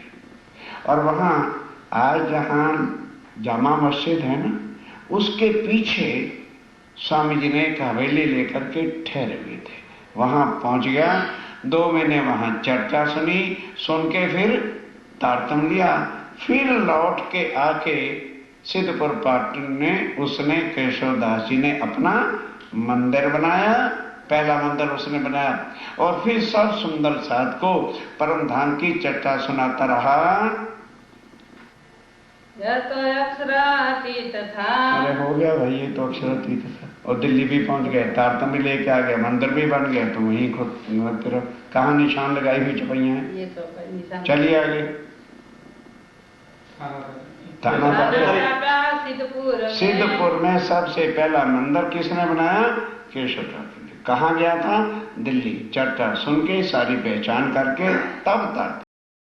और वहां आज जहां जामा मस्जिद है ना, उसके पीछे स्वामी जी ने एक हवेली लेकर के ठहरे हुए थे। वहां पहुंच गया, 2 महीने वहां चर्चा सुनी, सुन के फिर तारतम लिया, फिर लौट के आके सिद्धपुर पाटन में उसने केशवदास जी ने अपना मंदिर बनाया, पहला मंदिर उसने बनाया, और फिर सब सुंदर साध को परम धाम की चर्चा सुनाता रहा। यह तो अक्षरातीत था। अरे हो गया भाई, ये तो अक्षरातीत था, और दिल्ली भी पहुंच गए, तारतम भी लेके आ गया, मंदिर भी बन गया, तो वहीं खुद फिर कहाँ निशान लगाई हुई चपैया है। ये तो निशान। चलिए आगे। सिद्धपुर में सबसे पहला मंदिर किसने बनाया? केशवदास जी। कहाँ गया था? दिल्ली। चर्चा सुन के सारी पहचान करके तब तारतम